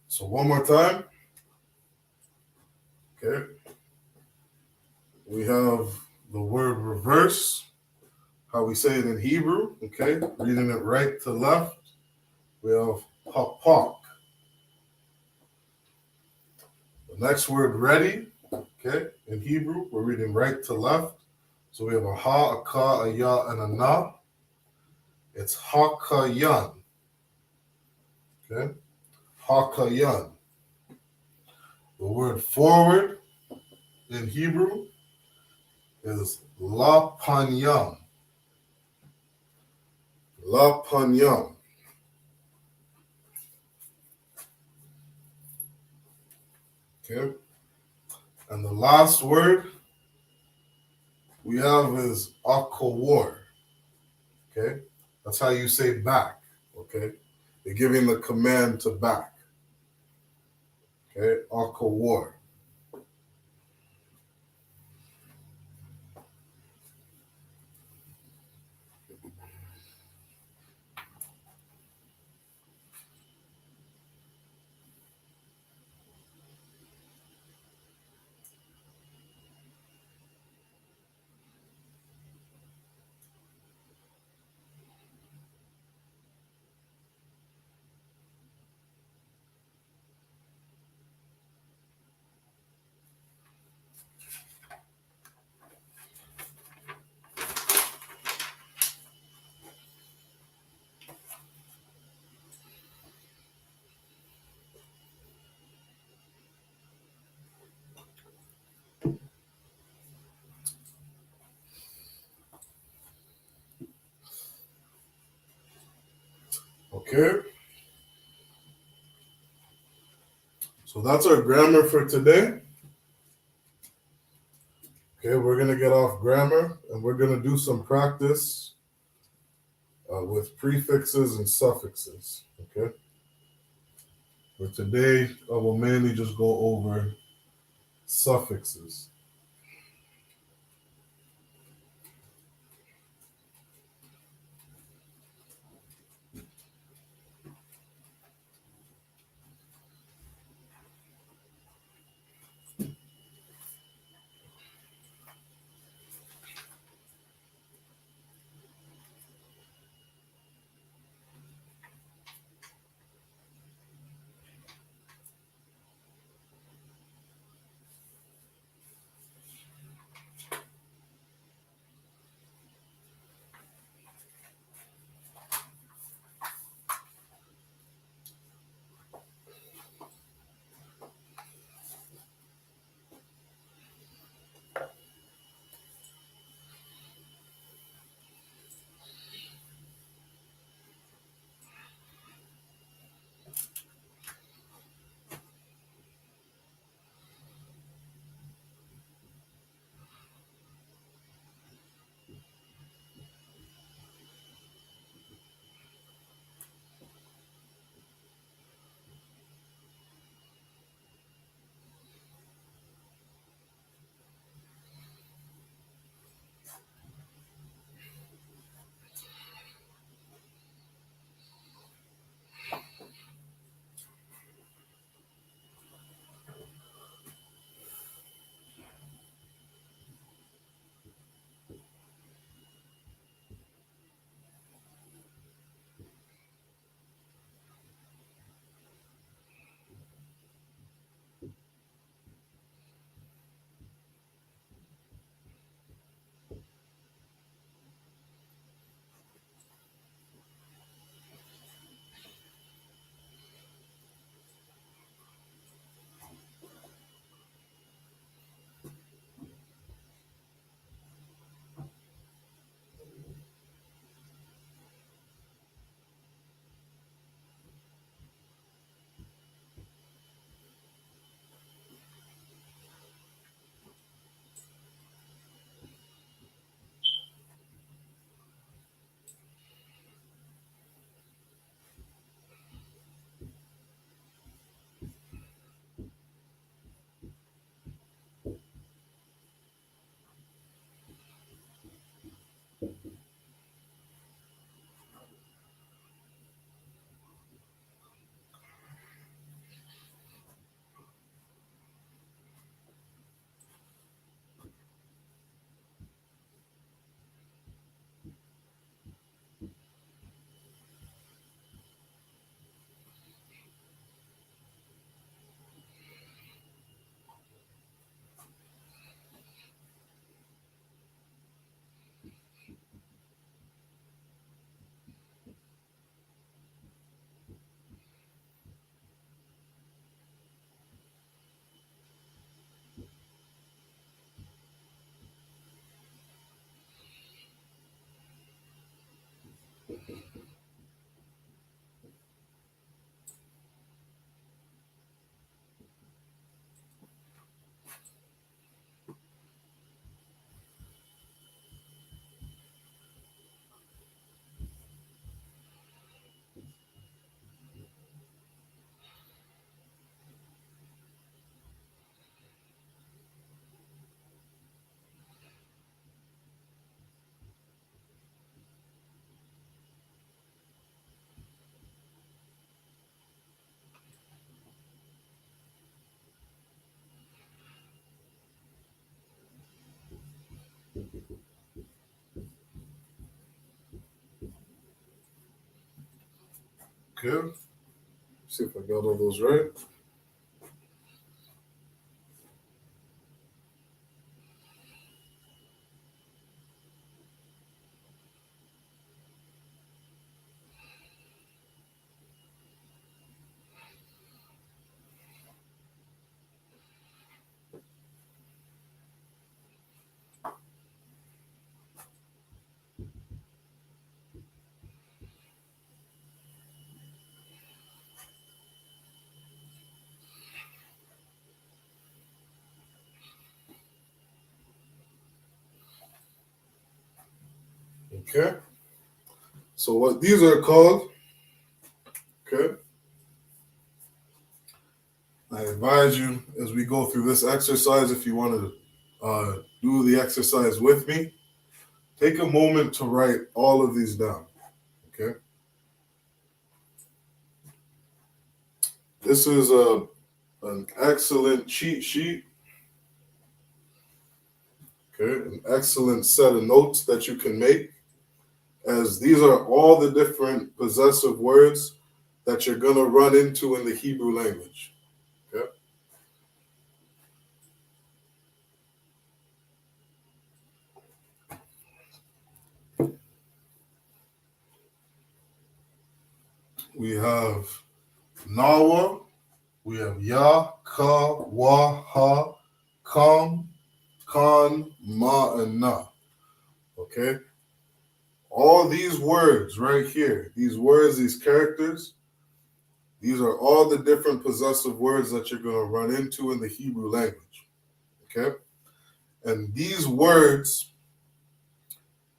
So one more time. Okay. We have the word reverse, how we say it in Hebrew. Okay. Reading it right to left. We have hapak. The next word ready. Okay. In Hebrew, we're reading right to left. So we have a ha, a ka, a ya, and a na. It's hakayan. Okay. Hakayan. The word forward in Hebrew is lapanyam. Lapanyam. Okay. And the last word we have is akawar. Okay. That's how you say back. Okay. You're giving the command to back. Okay. Akawar. Okay. So that's our grammar for today. Okay. We're going to get off grammar and we're going to do some practice with prefixes and suffixes. Okay. For today, I will mainly just go over suffixes. Okay. See if I got all those right. Okay. So what these are called, okay, I advise you as we go through this exercise, if you want to do the exercise with me, take a moment to write all of these down. Okay. This is an excellent cheat sheet. Okay. An excellent set of notes that you can make, as these are all the different possessive words that you're going to run into in the Hebrew language. Okay. We have Nawa, we have Ya, Ka, Wa, Ha, Kam, Kan, Ma, and Na. Okay? All these words right here, these words, these characters, these are all the different possessive words that you're going to run into in the Hebrew language. Okay? And these words,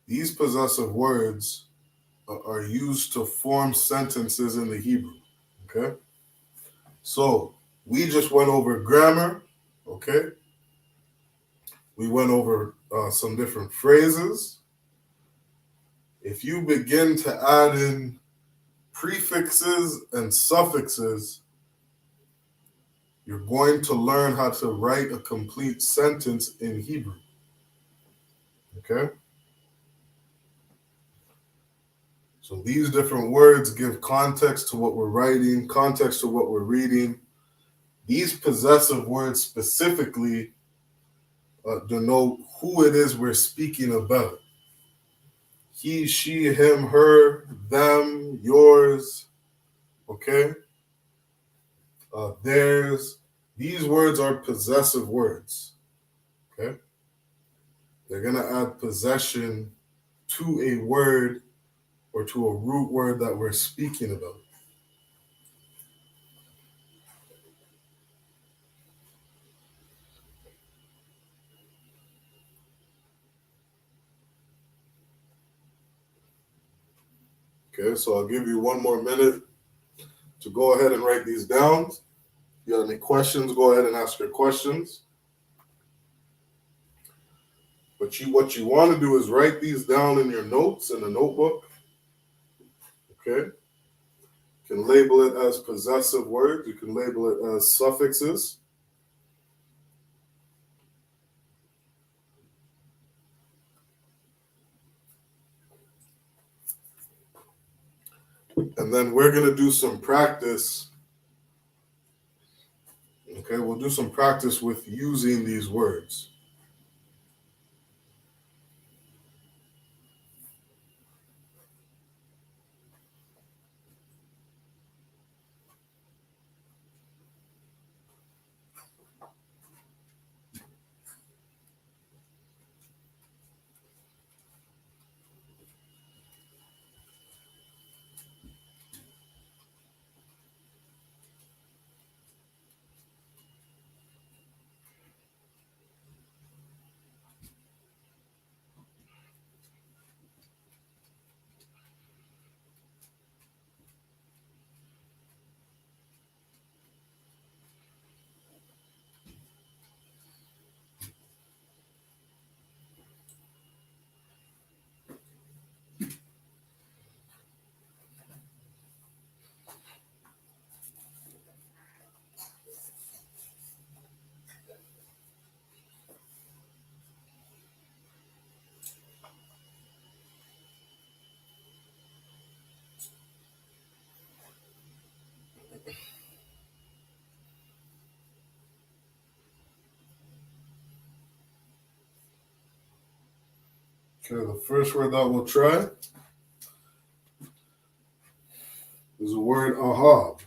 these possessive words, are used to form sentences in the Hebrew. Okay? So we just went over grammar. Okay? We went over some different phrases. If you begin to add in prefixes and suffixes, you're going to learn how to write a complete sentence in Hebrew. Okay? So these different words give context to what we're writing, context to what we're reading. These possessive words specifically denote who it is we're speaking about. He, she, him, her, them, yours, okay? Theirs. These words are possessive words, okay? They're going to add possession to a word or to a root word that we're speaking about. Okay, so I'll give you one more minute to go ahead and write these down. If you have any questions, go ahead and ask your questions. But what you want to do is write these down in your notes in a notebook. Okay? You can label it as possessive words. You can label it as suffixes. And then we're going to do some practice. Okay, we'll do some practice with using these words. Okay, the first word that we'll try is the word ahab.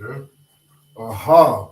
Okay, ahab.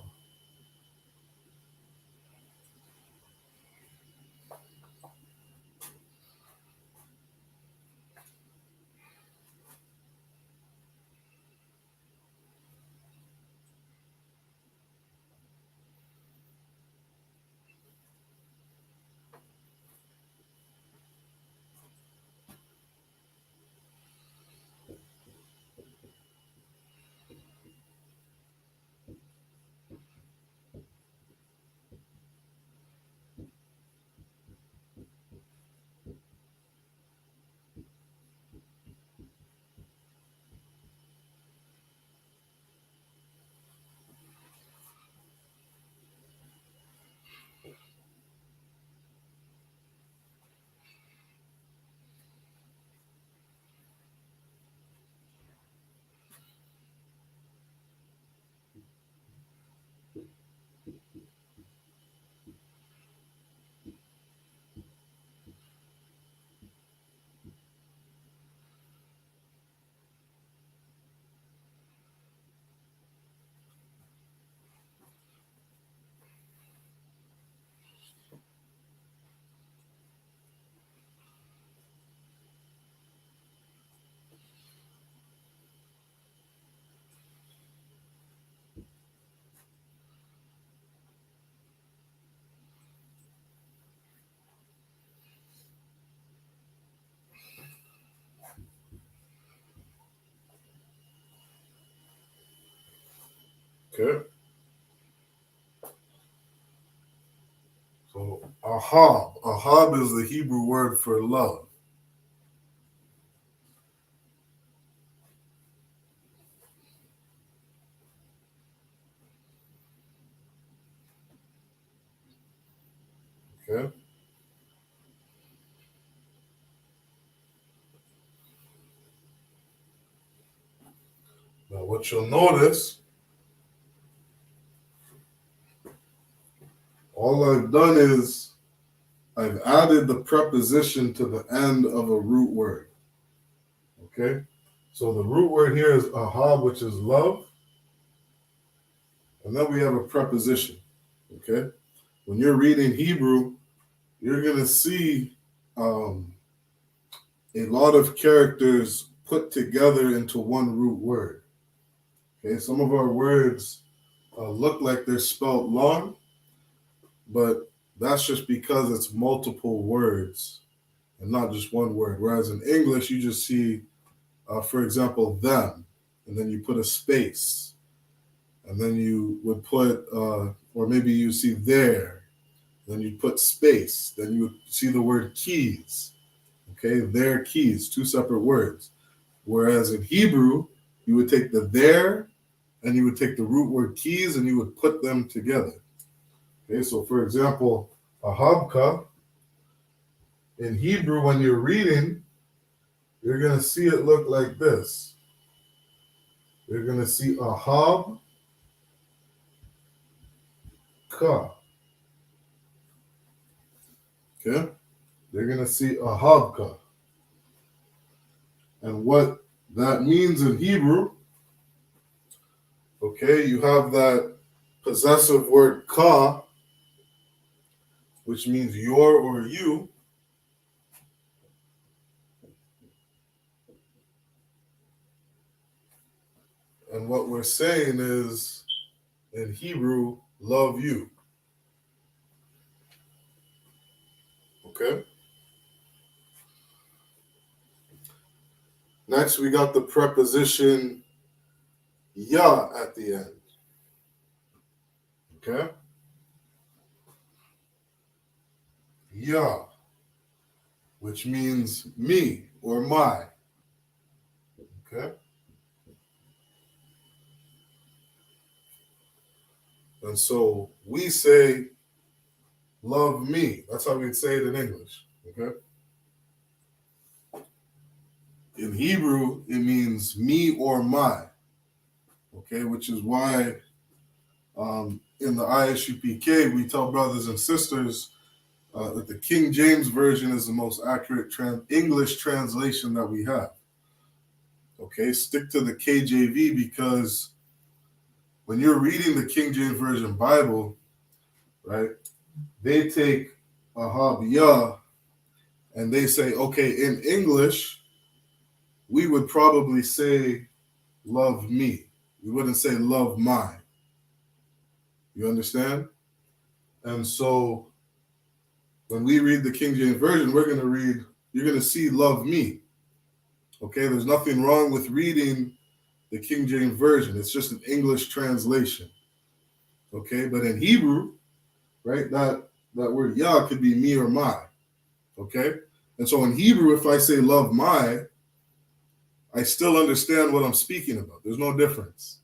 Okay, so ahab. Ahab is the Hebrew word for love. Okay, now what you'll notice, all I've done is I've added the preposition to the end of a root word. Okay, so the root word here is ahab, which is love, and then we have a preposition. Okay, when you're reading Hebrew, you're gonna see a lot of characters put together into one root word. Okay, some of our words look like they're spelled long, but that's just because it's multiple words and not just one word. Whereas in English, you just see, for example, them, and then you put a space, and then you would put, or maybe you see there, then you put space, then you would see the word keys. Okay, their keys, two separate words. Whereas in Hebrew, you would take the there and you would take the root word keys and you would put them together. Okay, so for example, ahabka, in Hebrew, when you're reading, you're going to see it look like this. You're going to see ahab ka. Okay, you're going to see ahabka. And what that means in Hebrew, okay, you have that possessive word ka, which means your or you. And what we're saying is, in Hebrew, love you. Okay. Next, we got the preposition ya at the end. Okay. Ya, which means me or my. Okay. And so we say, love me. That's how we'd say it in English. Okay. In Hebrew, it means me or my. Okay, which is why in the I.S.U.P.K, we tell brothers and sisters that the King James Version is the most accurate English translation that we have. Okay, stick to the KJV, because when you're reading the King James Version Bible, right, they take ahab yah and they say, okay, in English, we would probably say love me. We wouldn't say love mine. You understand? And so when we read the King James Version, you're going to see love me. Okay, there's nothing wrong with reading the King James Version. It's just an English translation. Okay, but in Hebrew, right, that word Yah could be me or my. Okay, and so in Hebrew, if I say love my, I still understand what I'm speaking about. There's no difference.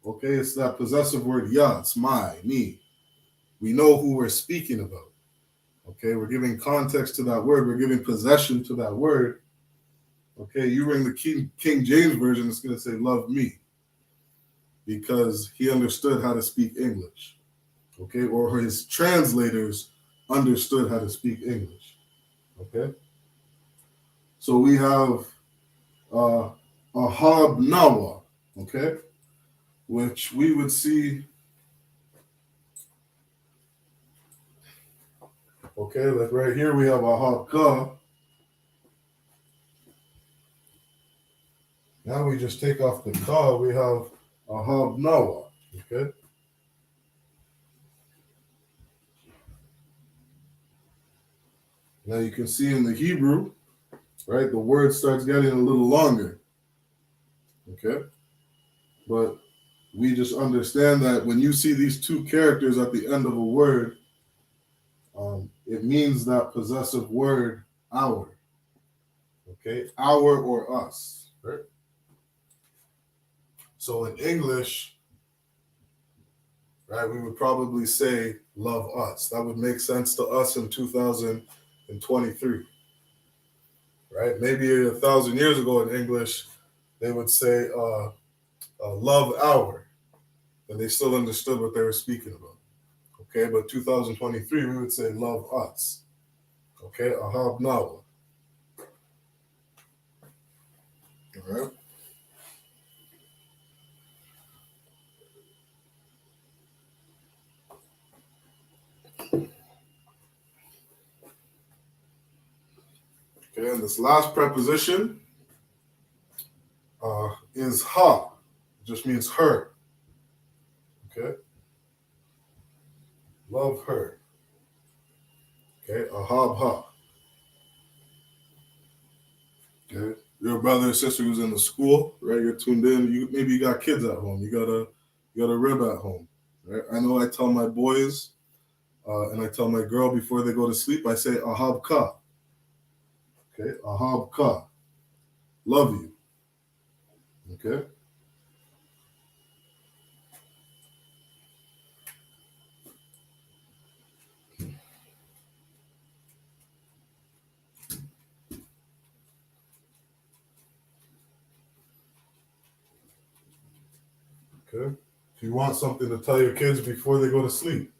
Okay, it's that possessive word Yah. It's my, me. We know who we're speaking about. Okay, we're giving context to that word. We're giving possession to that word. Okay, you bring the King James Version, it's going to say love me, because he understood how to speak English. Okay, or his translators understood how to speak English. Okay, so we have ahab nawa, okay, which we would see, okay, like right here we have ahab ka. Now we just take off the ka, we have ahab nawa, okay. Now you can see in the Hebrew, right, the word starts getting a little longer, okay, but we just understand that when you see these two characters at the end of a word, it means that possessive word, our. Okay, our or us. Right? So in English, right, we would probably say love us. That would make sense to us in 2023. Right? Maybe 1,000 years ago in English, they would say love our, and they still understood what they were speaking about. Okay, but 2023, we would say love us. Okay, ahab nawa. All right. Okay, and this last preposition is ha. It just means her. Okay, love her. Okay, ahab ha. Okay, your brother or sister who's in the school, right? You're tuned in. Maybe you got kids at home. You got a rib at home, right? I know. I tell my boys, and I tell my girl before they go to sleep. I say ahab ka. Okay, ahab ka. Love you. Okay. Okay. If you want something to tell your kids before they go to sleep.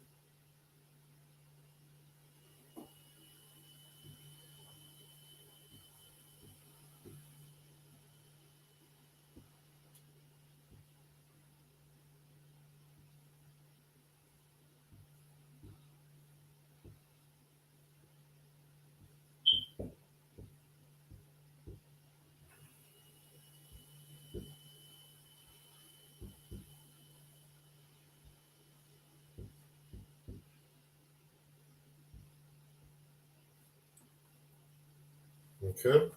Okay?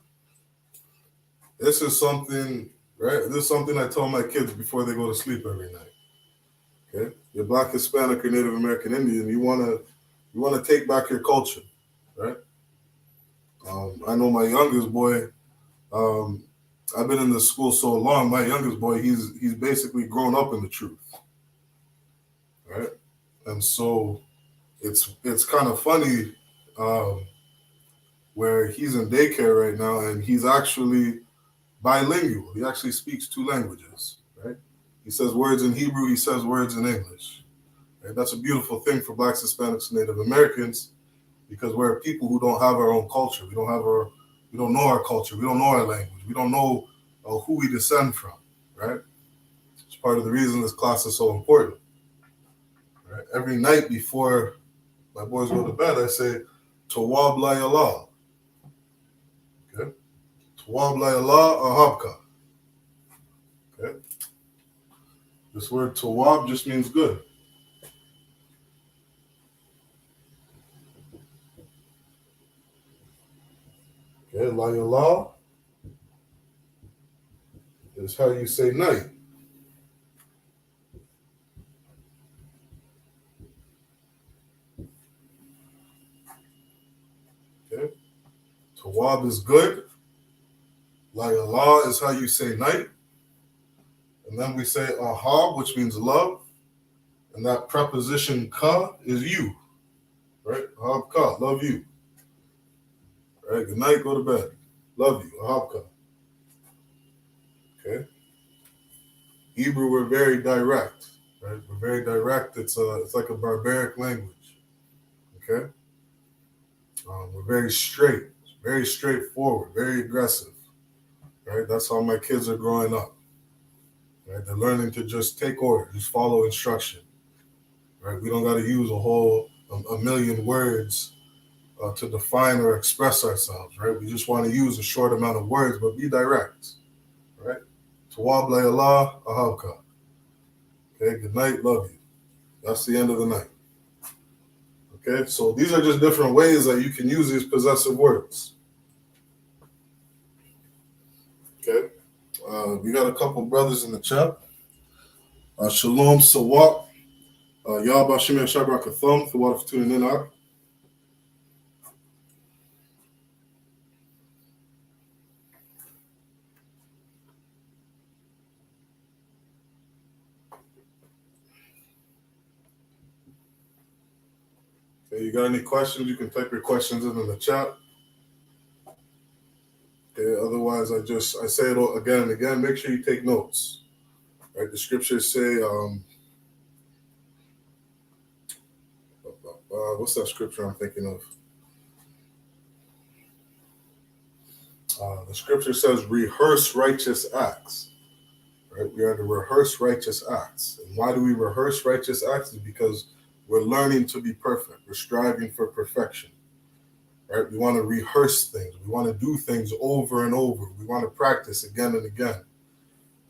This is something, right? This is something I tell my kids before they go to sleep every night. Okay? You're Black, Hispanic, or Native American Indian. You wanna take back your culture, right? I know my youngest boy. Um, I've been in this school so long. My youngest boy, he's basically grown up in the truth, right? And so it's kind of funny um, where he's in daycare right now, and he's actually bilingual. He actually speaks two languages, right? He says words in Hebrew. He says words in English. Right? That's a beautiful thing for Blacks, Hispanics, and Native Americans because we're people who don't have our own culture. We don't know our culture. We don't know our language. We don't know who we descend from, right? It's part of the reason this class is so important. Right? Every night before my boys go to bed, I say, Tawab la Allah. Okay? Tawab la Allah ahabka. Okay? This word Tawab just means good. Okay? La Allah is how you say night. Okay? Tawab is good. La Allah is how you say night. And then we say ahab, which means love. And that preposition ka is you. Right? Ahab ka, love you. Right? Good night, go to bed. Love you. Ahab ka. Okay? Hebrew, we're very direct. Right? We're very direct. It's like a barbaric language. Okay? We're very straightforward, very aggressive. Right? That's how my kids are growing up. Right? They're learning to just take order, just follow instruction. Right? We don't got to use a million words to define or express ourselves. Right? We just want to use a short amount of words, but be direct. Right? Tawab la Allah ahabka. Okay. Good night. Love you. That's the end of the night. Okay. So these are just different ways that you can use these possessive words. Okay. We got a couple brothers in the chat. Shalom Sawat. Yah Bashim Shabrak for what tuning in. Okay, you got any questions? You can type your questions in the chat. Okay, otherwise I say it all again and again. Make sure you take notes. Right, the scriptures say, what's that scripture I'm thinking of? The scripture says, rehearse righteous acts. Right, we are to rehearse righteous acts. And why do we rehearse righteous acts? Is because we're learning to be perfect. We're striving for perfection. Right, we want to rehearse things. We want to do things over and over. We want to practice again and again.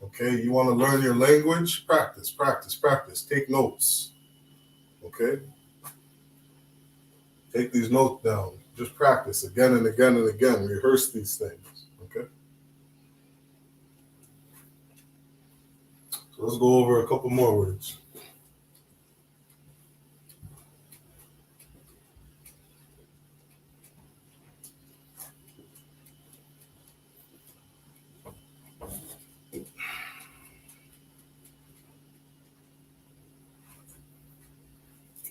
Okay, you want to learn your language? Practice, practice, practice. Take notes. Okay, take these notes down. Just practice again and again and again. Rehearse these things. Okay, so let's go over a couple more words.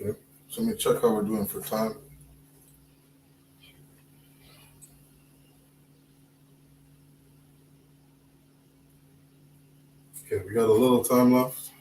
Okay, so let me check how we're doing for time. Okay, we got a little time left.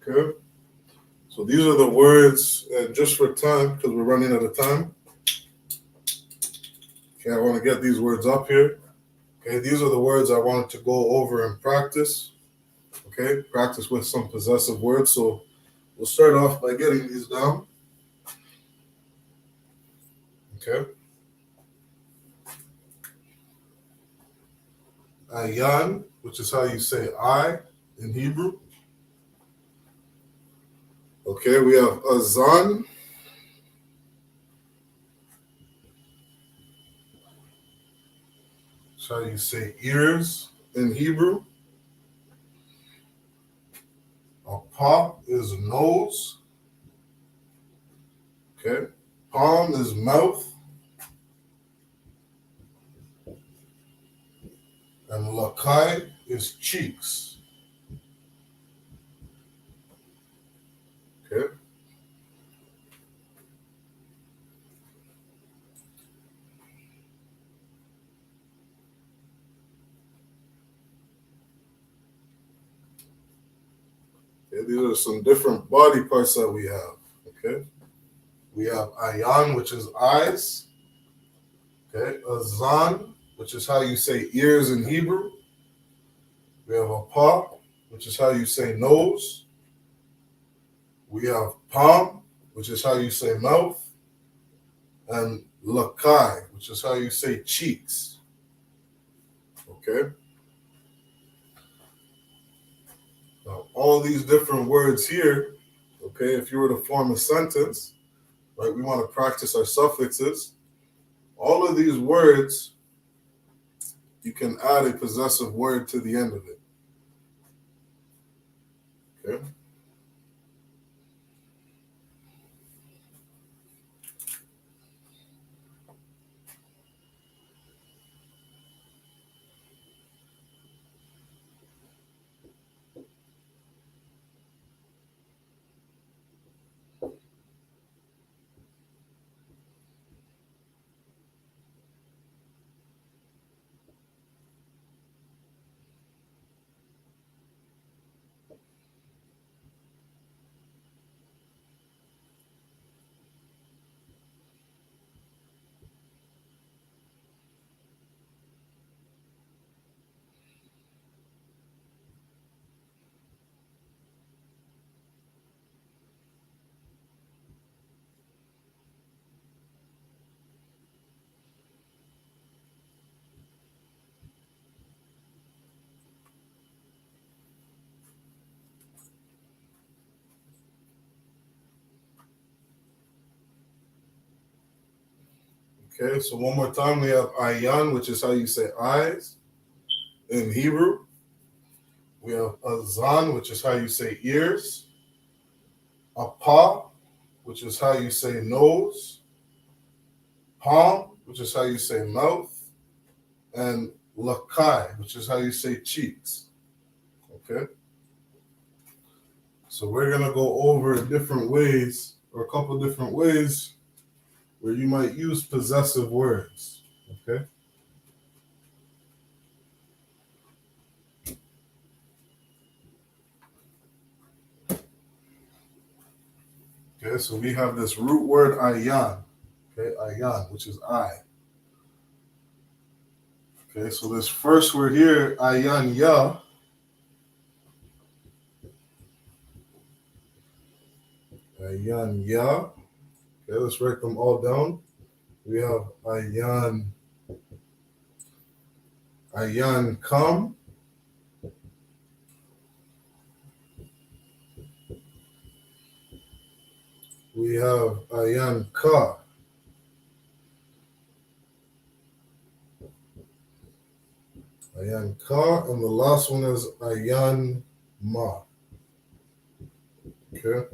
Okay. So these are the words, and just for time, because we're running out of time. Okay, I want to get these words up here. Okay, these are the words I wanted to go over and practice. Okay, practice with some possessive words. So we'll start off by getting these down. Okay. Ayan, which is how you say I in Hebrew. Okay, we have azan. That's how you say ears in Hebrew. A pop is nose. Okay. Palm is mouth. And lakai is cheeks. Okay. Okay, these are some different body parts that we have. Okay. We have ayan, which is eyes. Okay. Azan, which is how you say ears in Hebrew. We have a pa, which is how you say nose. We have palm, which is how you say mouth. And lakai, which is how you say cheeks. Okay. Now, all these different words here, okay, if you were to form a sentence, right, we want to practice our suffixes. All of these words, you can add a possessive word to the end of it. Okay. Okay, so one more time, we have ayan, which is how you say eyes in Hebrew. We have azan, which is how you say ears. Apa, which is how you say nose. Palm, which is how you say mouth. And lakai, which is how you say cheeks. Okay. So we're going to go over different ways, or a couple different ways where you might use possessive words. Okay. Okay, so we have this root word ayan. Okay, ayan, which is I. Okay, so this first word here, ayan ya. Ayan ya. Okay, let's write them all down. We have ayan come. We have ayan ka. Ayan ka, and the last one is ayan ma. Okay.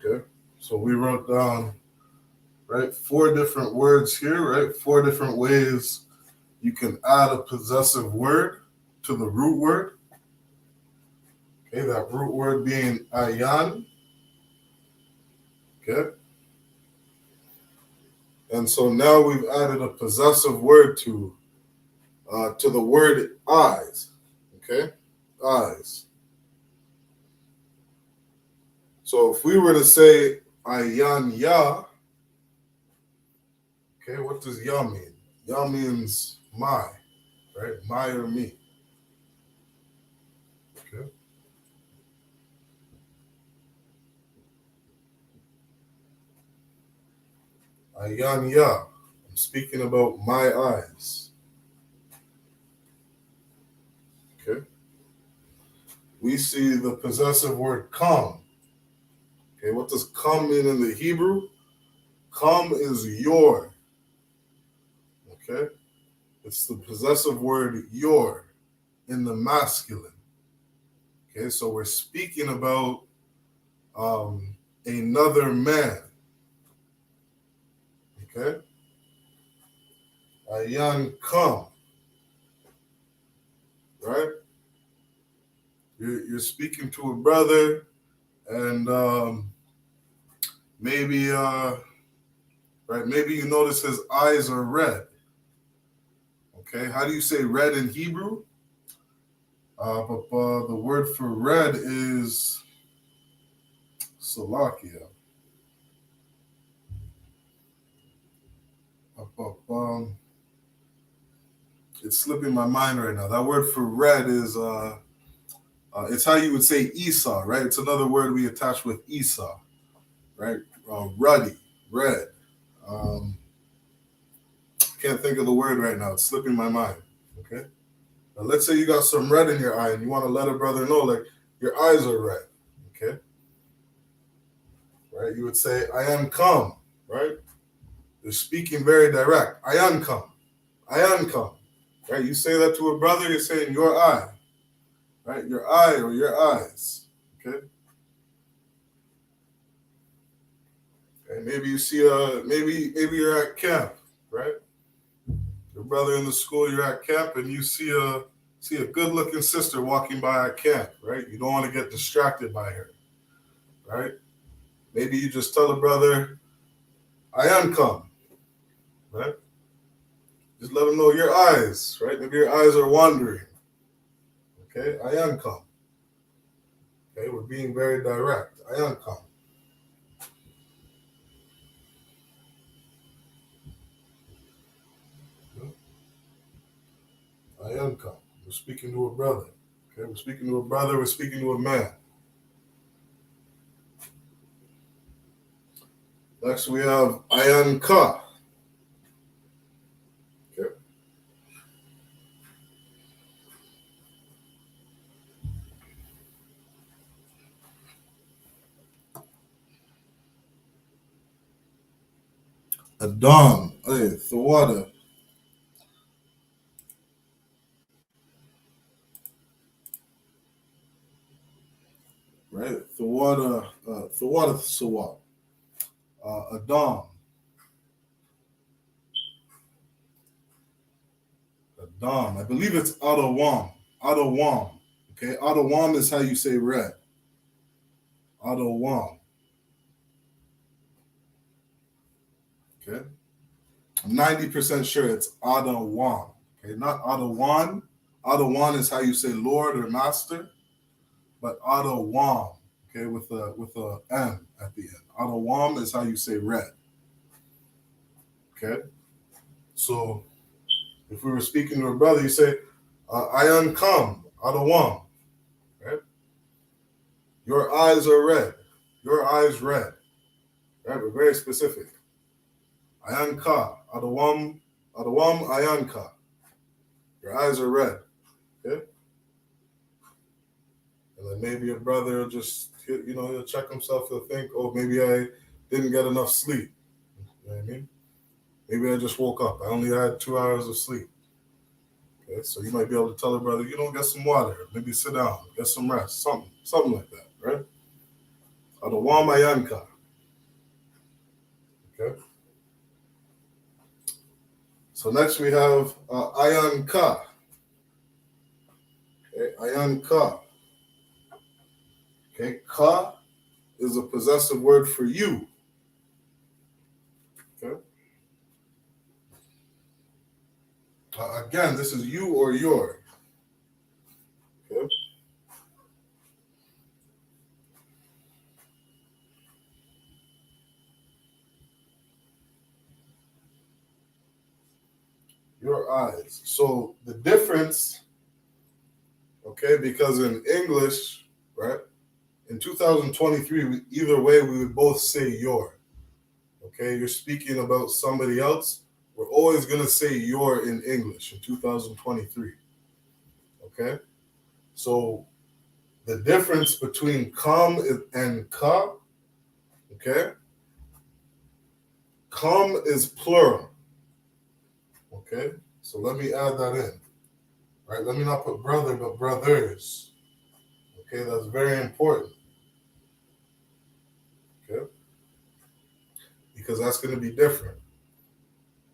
Okay. So we wrote down, right, 4 different words here, right? 4 different ways you can add a possessive word to the root word. Okay, that root word being ayan. Okay. And so now we've added a possessive word to the word eyes. Okay? Eyes. So if we were to say ayan ya, okay, what does ya mean? Ya means my, right? My or me. Okay. Ayan ya. I'm speaking about my eyes. Okay. We see the possessive word come. Okay, what does come mean in the Hebrew? Come is your. Okay. It's the possessive word your in the masculine. Okay, so we're speaking about another man. Okay, ayan come, right? You're speaking to a brother, and maybe right, maybe you notice his eyes are red. Okay, how do you say red in Hebrew? But the word for red is Salakia. It's slipping my mind right now. That word for red is it's how you would say Esau, right? It's another word we attach with Esau, right? Ruddy, red. Can't think of the word right now. It's slipping my mind. Okay. Now let's say you got some red in your eye and you want to let a brother know, like, your eyes are red. Okay. Right. You would say, I am come. Right. You're speaking very direct. I am come. I am come. Right. You say that to a brother, you're saying your eye. Right. Your eye or your eyes. Okay. And maybe you see maybe you're at camp, right? Your brother in the school, you're at camp, and you see a good looking sister walking by at camp, right? You don't want to get distracted by her, right? Maybe you just tell a brother, I am come, right? Just let him know your eyes, right? Maybe your eyes are wandering. Okay, I am come. Okay, we're being very direct. I am come. I am come. We're speaking to a brother. Okay, we're speaking to a brother, we're speaking to a man. Next we have I am ka. Okay. Adam, hey, Thawada. Right? Thawada Sawat. Adam. Adam. I believe it's Adawam. Adawam. Okay, Adawam is how you say red. Adawam. Okay. I'm 90% sure it's Adawam. Okay, not Adawan. Adawan is how you say Lord or Master, but Adawam. Okay, with a M at the end. Adawam is how you say red. Okay. So if we were speaking to a brother, you say, I am come, Adawam. Right? Your eyes are red. Your eyes red. Right? We're very specific. Ayanka. Adawam Ayanka. Your eyes are red. Okay? And then maybe a brother will just, he'll check himself. He'll think, oh, maybe I didn't get enough sleep. You know what I mean? Maybe I just woke up. I only had 2 hours of sleep. Okay? So you might be able to tell a brother, get some water. Maybe sit down. Get some rest. Something like that. Right? Adawam Ayanka. Okay? So next we have Ayan Ka. Okay, Ayan Ka. Okay, Ka is a possessive word for you. Okay. Again, this is you or your. Okay. Your eyes. So the difference, okay, because in English, right, in 2023, either way, we would both say your. Okay, you're speaking about somebody else. We're always going to say your in English in 2023. Okay, so the difference between come and ka, okay, come is plural. Okay, so let me add that in. Right, let me not put brother, but brothers. Okay, that's very important. Okay, because that's going to be different.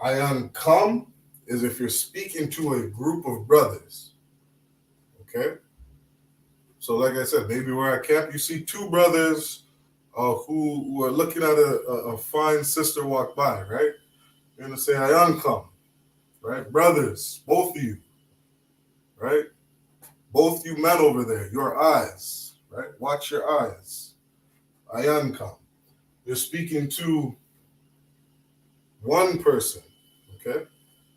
Ayan come is if you're speaking to a group of brothers. Okay, so like I said, maybe we're at camp, you see two brothers who are looking at a fine sister walk by, right? You're going to say, Ayan come, right? Brothers, both of you, right? Both you men over there, your eyes, right? Watch your eyes. Ayan come. You're speaking to one person, okay?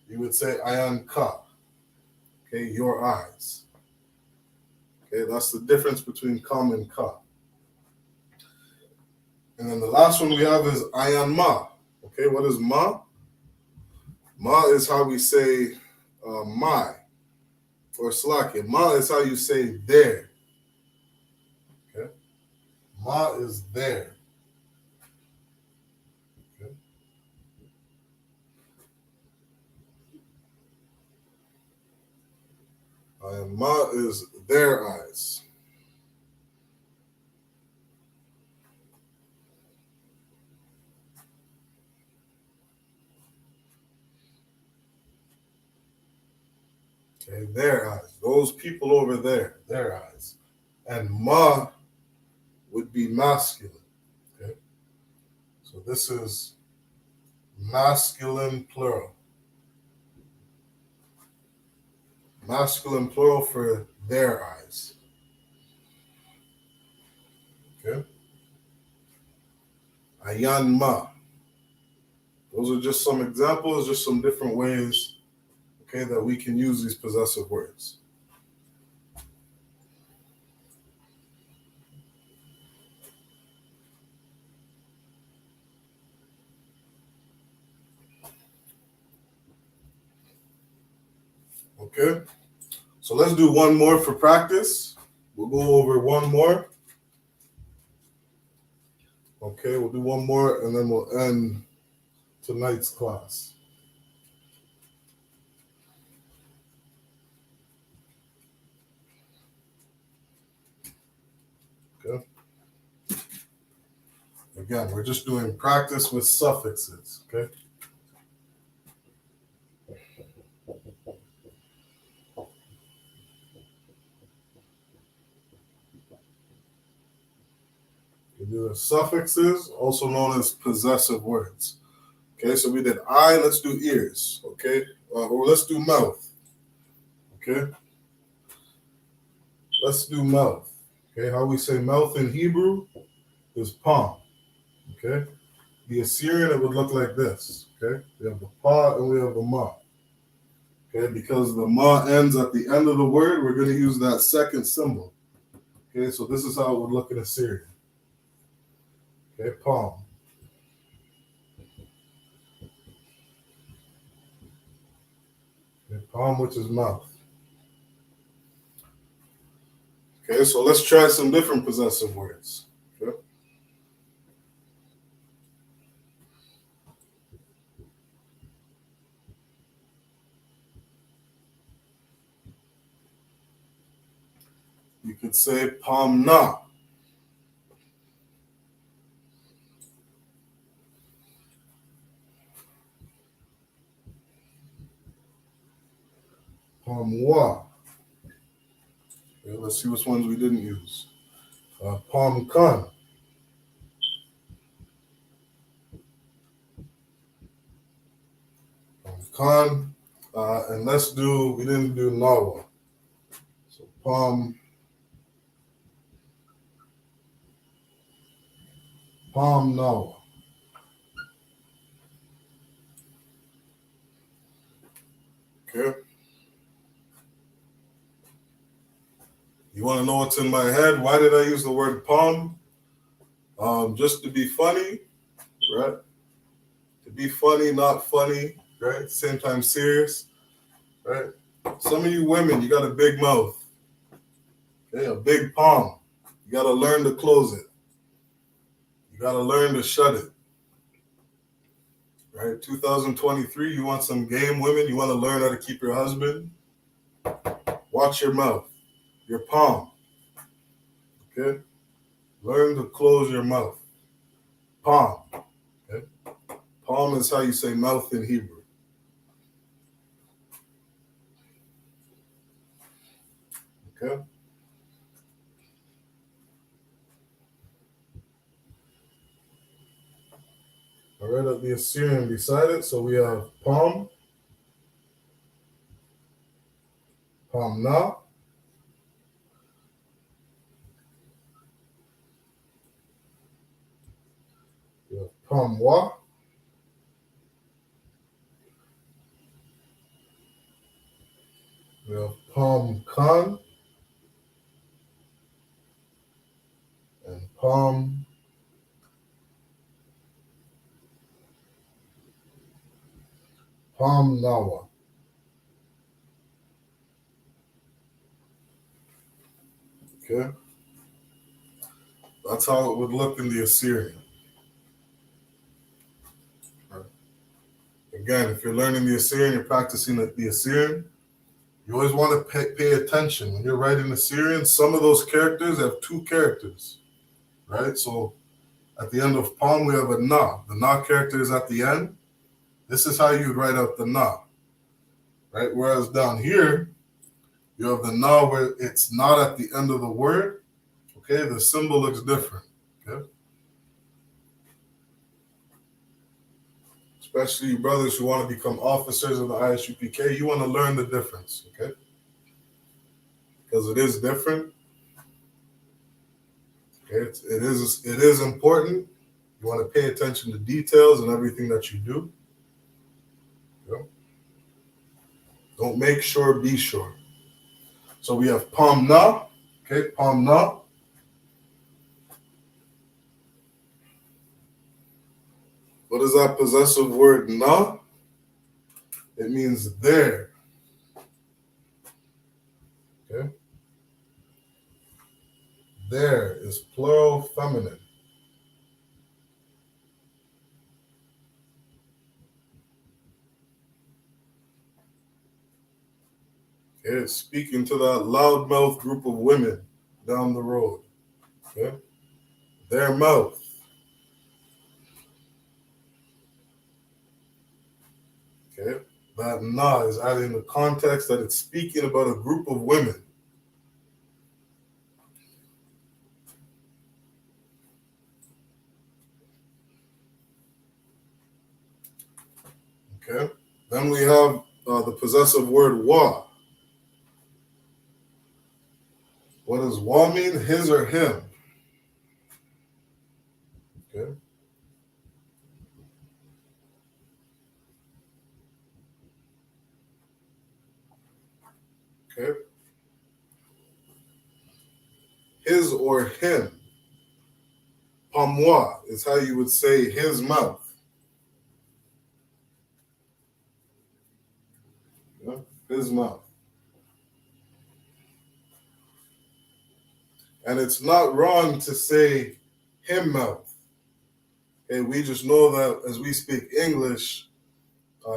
You would say Ayan ka, okay? Your eyes. Okay, that's the difference between come and ka. And then the last one we have is Ayan ma. Okay, what is ma? Ma is how we say my or slakia. Ma is how you say there. Okay, ma is there. Okay. Ma is their eyes. Okay, their eyes. Those people over there, their eyes. And ma would be masculine. Okay, so this is masculine plural. Masculine plural for their eyes. Okay. Ayan ma. Those are just some examples, just some different ways, okay, that we can use these possessive words. Okay. So let's do one more for practice. We'll go over one more. Okay, we'll do one more and then we'll end tonight's class. Okay. Again, we're just doing practice with suffixes. Okay. We do the suffixes, also known as possessive words. Okay, so we did eye, let's do ears. Okay, or let's do mouth. Okay, let's do mouth. Okay, how we say mouth in Hebrew is palm. Okay, the Assyrian, it would look like this. Okay, we have the pa and we have the ma. Okay, because the ma ends at the end of the word, we're going to use that second symbol. Okay, so this is how it would look in Assyrian. Okay, palm. Okay, palm, which is mouth. Okay, so let's try some different possessive words. Okay. You could say palm na. Palm wa. Okay, let's see which ones we didn't use. Palm kan. Palm kan. And we didn't do Nawa. So Palm Nawa. Okay. You want to know what's in my head? Why did I use the word palm? Just to be funny, right? To be funny, not funny, right? Same time serious, right? Some of you women, you got a big mouth, okay? A big palm. You got to learn to close it. You got to learn to shut it, right? 2023, you want some game women? You want to learn how to keep your husband? Watch your mouth, your palm, okay? Learn to close your mouth. Palm, okay? Palm is how you say mouth in Hebrew, okay? I read up the Assyrian beside it, so we have palm, na, we have wa, we have kan, and nawa. Okay, that's how it would look in the Assyrian. Again, if you're learning the Assyrian, you're practicing the Assyrian, you always want to pay attention. When you're writing Assyrian, some of those characters have two characters, right? So at the end of palm, we have a na. The na character is at the end. This is how you'd write out the na, right? Whereas down here, you have the na where it's not at the end of the word. Okay, the symbol looks different. Okay, especially you brothers who want to become officers of the I.S.U.P.K, you want to learn the difference. Okay, because it is different. Okay, it is important. You want to pay attention to details and everything that you do. Okay? Don't make sure, be sure. So we have palm na. Okay, palm na. What is that possessive word na? It means there. Okay, there is plural feminine. Okay, it's speaking to that loudmouth group of women down the road. Okay, their mouth. Okay, that na is adding the context that it's speaking about a group of women. Okay, then we have the possessive word wa. What does wa mean? His or him. Okay. Okay. His or him. Pamwa is how you would say his mouth. Yeah? His mouth. And it's not wrong to say him mouth. Okay, we just know that as we speak English,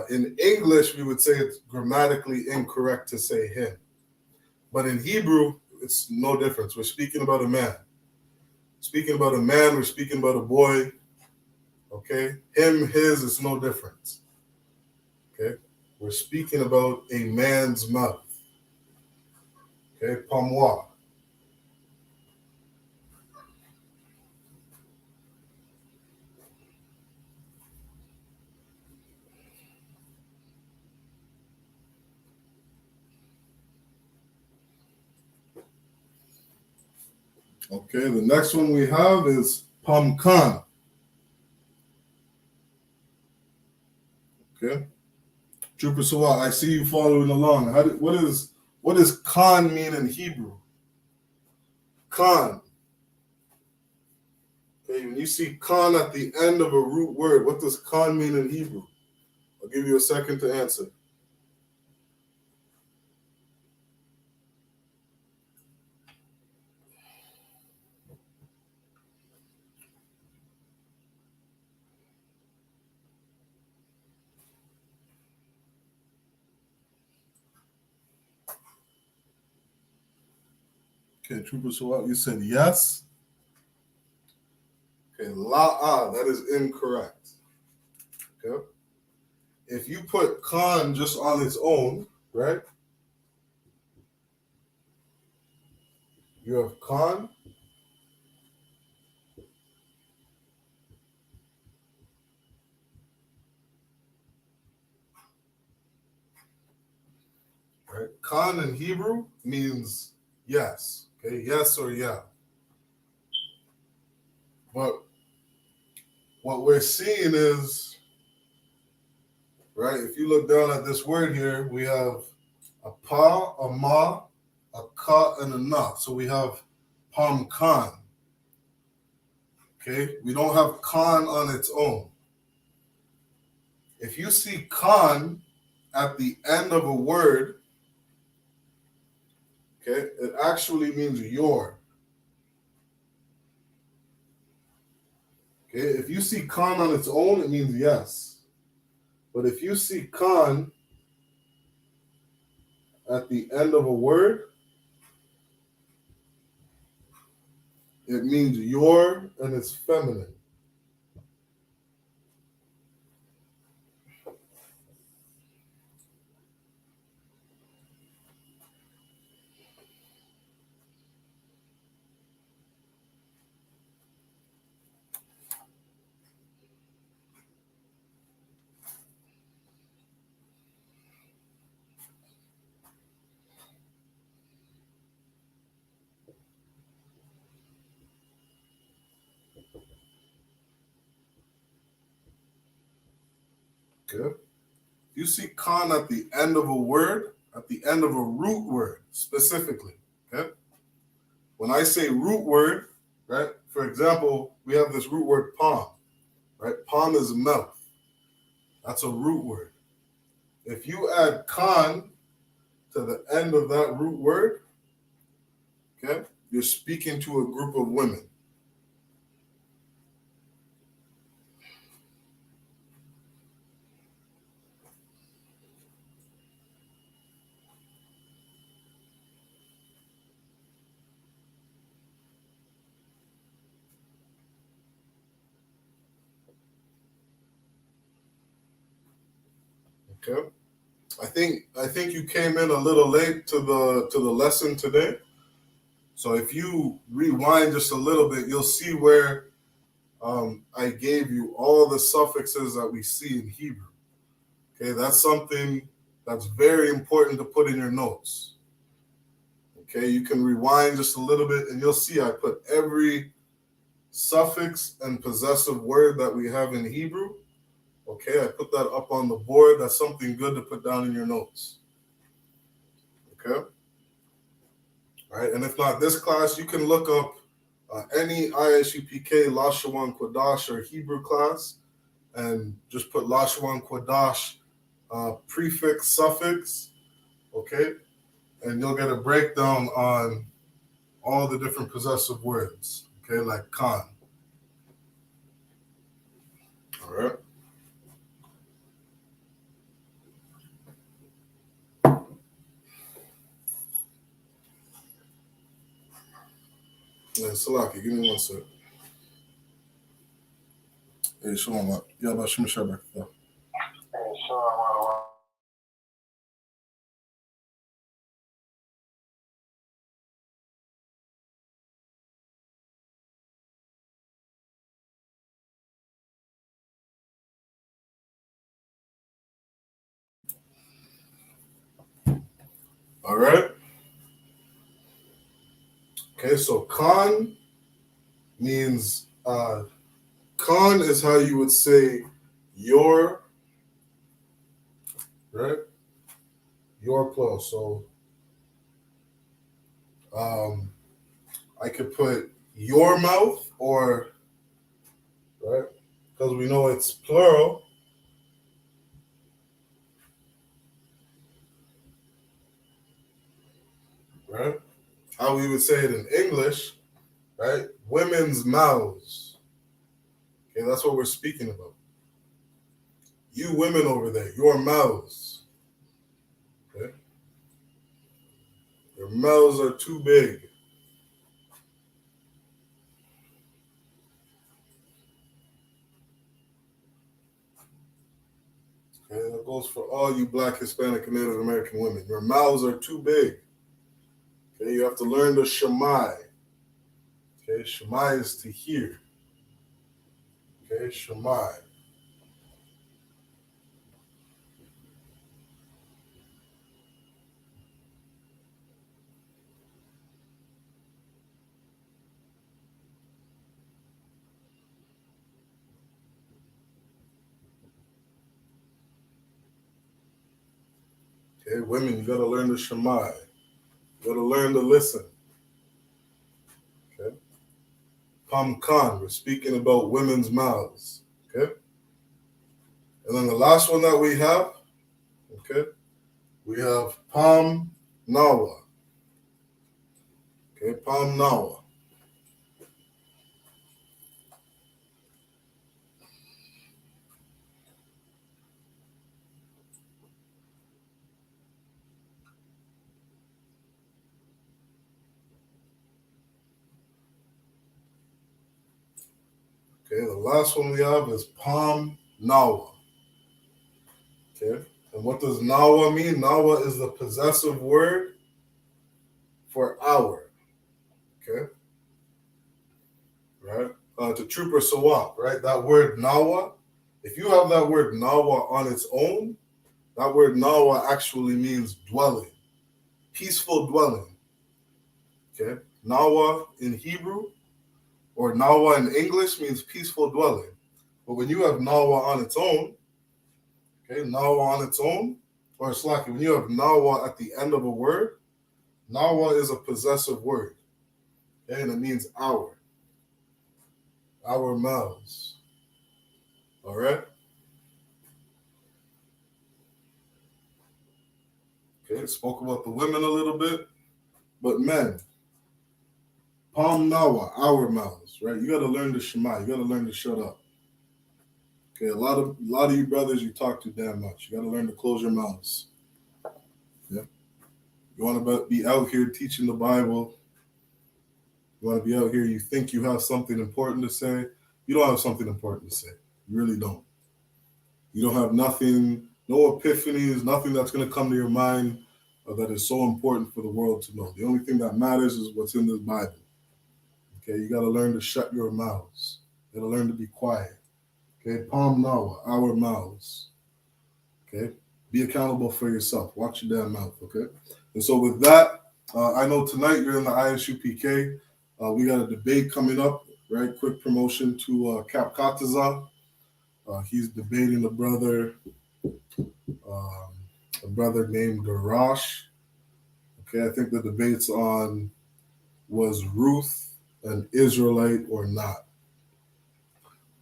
in English, we would say it's grammatically incorrect to say him. But in Hebrew, it's no difference. We're speaking about a man. Speaking about a man, we're speaking about a boy. Okay? Him, his, it's no difference. Okay? We're speaking about a man's mouth. Okay? Pamwa. Okay, the next one we have is Pamkan. Okay, Trooper Sawat, I see you following along. What does Khan mean in Hebrew? Khan. Okay, when you see Khan at the end of a root word, what does Khan mean in Hebrew? I'll give you a second to answer. Okay, Trooper Sawat, you said yes. Okay, la'ah, that is incorrect. Okay. If you put Khan just on its own, right? You have Khan. Right? Khan in Hebrew means yes. Okay, yes or yeah. But what we're seeing is, right, if you look down at this word here, we have a pa, a ma, a ka, and a na. So we have Pam Khan. Okay, we don't have Khan on its own. If you see Khan at the end of a word, okay, it actually means your. Okay, if you see Khan on its own, it means yes. But if you see Khan at the end of a word, it means your and it's feminine. Okay? If you see Khan at the end of a word, at the end of a root word specifically, okay? When I say root word, right? For example, we have this root word palm, right? Palm is mouth. That's a root word. If you add Khan to the end of that root word, okay, you're speaking to a group of women. Okay. I think you came in a little late to the lesson today. So if you rewind just a little bit, you'll see where I gave you all the suffixes that we see in Hebrew. Okay, that's something that's very important to put in your notes. Okay, you can rewind just a little bit and you'll see I put every suffix and possessive word that we have in Hebrew. Okay, I put that up on the board. That's something good to put down in your notes. Okay. Right, and if not this class, you can look up any I.S.U.P.K, Lashawan, Qadash, or Hebrew class, and just put Lashawan, Qadash, prefix, suffix, okay? And you'll get a breakdown on all the different possessive words, okay, like Khan. All right? Yeah, Salaki, give me one sec. Hey, Shalom. Yeah, about Shema Shabbat. All right? Okay, so Khan means con is how you would say your, right? Your plus. So I could put your mouth, or, right? Because we know it's plural. Right? How we would say it in English, right? Women's mouths. Okay, that's what we're speaking about. You women over there, your mouths. Okay? Your mouths are too big. Okay, that goes for all you Black, Hispanic, and Native American women. Your mouths are too big. Okay, you have to learn the Shemai. Okay, Shemai is to hear. Okay, Shemai. Okay, women, you gotta learn the Shemai. You gotta learn to listen. Okay. Pamkan, we're speaking about women's mouths. Okay. And then the last one that we have, okay, we have Pam Nawa. Okay, Pam Nawa. Okay, the last one we have is Pam Nawa. Okay, and what does Nawa mean? Nawa is the possessive word for hour. Okay, right? To Trooper Sawap, right? That word Nawa, if you have that word Nawa on its own, that word Nawa actually means dwelling, peaceful dwelling. Okay, Nawa in Hebrew or Nawa in English means peaceful dwelling. But when you have Nawa on its own, okay, Nawa on its own, or Slaki, when you have Nawa at the end of a word, Nawa is a possessive word. Okay, and it means our mouths. All right? Okay, spoke about the women a little bit, but men, Palm Nawa, our mouths, right? You got to learn to Shema. You got to learn to shut up. Okay, a lot of you brothers, you talk too damn much. You got to learn to close your mouths. Yeah. You want to be out here teaching the Bible. You want to be out here, you think you have something important to say. You don't have something important to say. You really don't. You don't have nothing, no epiphanies, nothing that's going to come to your mind that is so important for the world to know. The only thing that matters is what's in this Bible. Okay, you got to learn to shut your mouths. You got to learn to be quiet. Okay, Palm Nawa, our mouths. Okay, be accountable for yourself. Watch your damn mouth. Okay, and so with that, I know tonight you're in the I.S.U.P.K. We got a debate coming up, right? Quick promotion to Cap Kataza. He's debating a brother named Garash. Okay, I think the debate's on was Ruth an Israelite or not.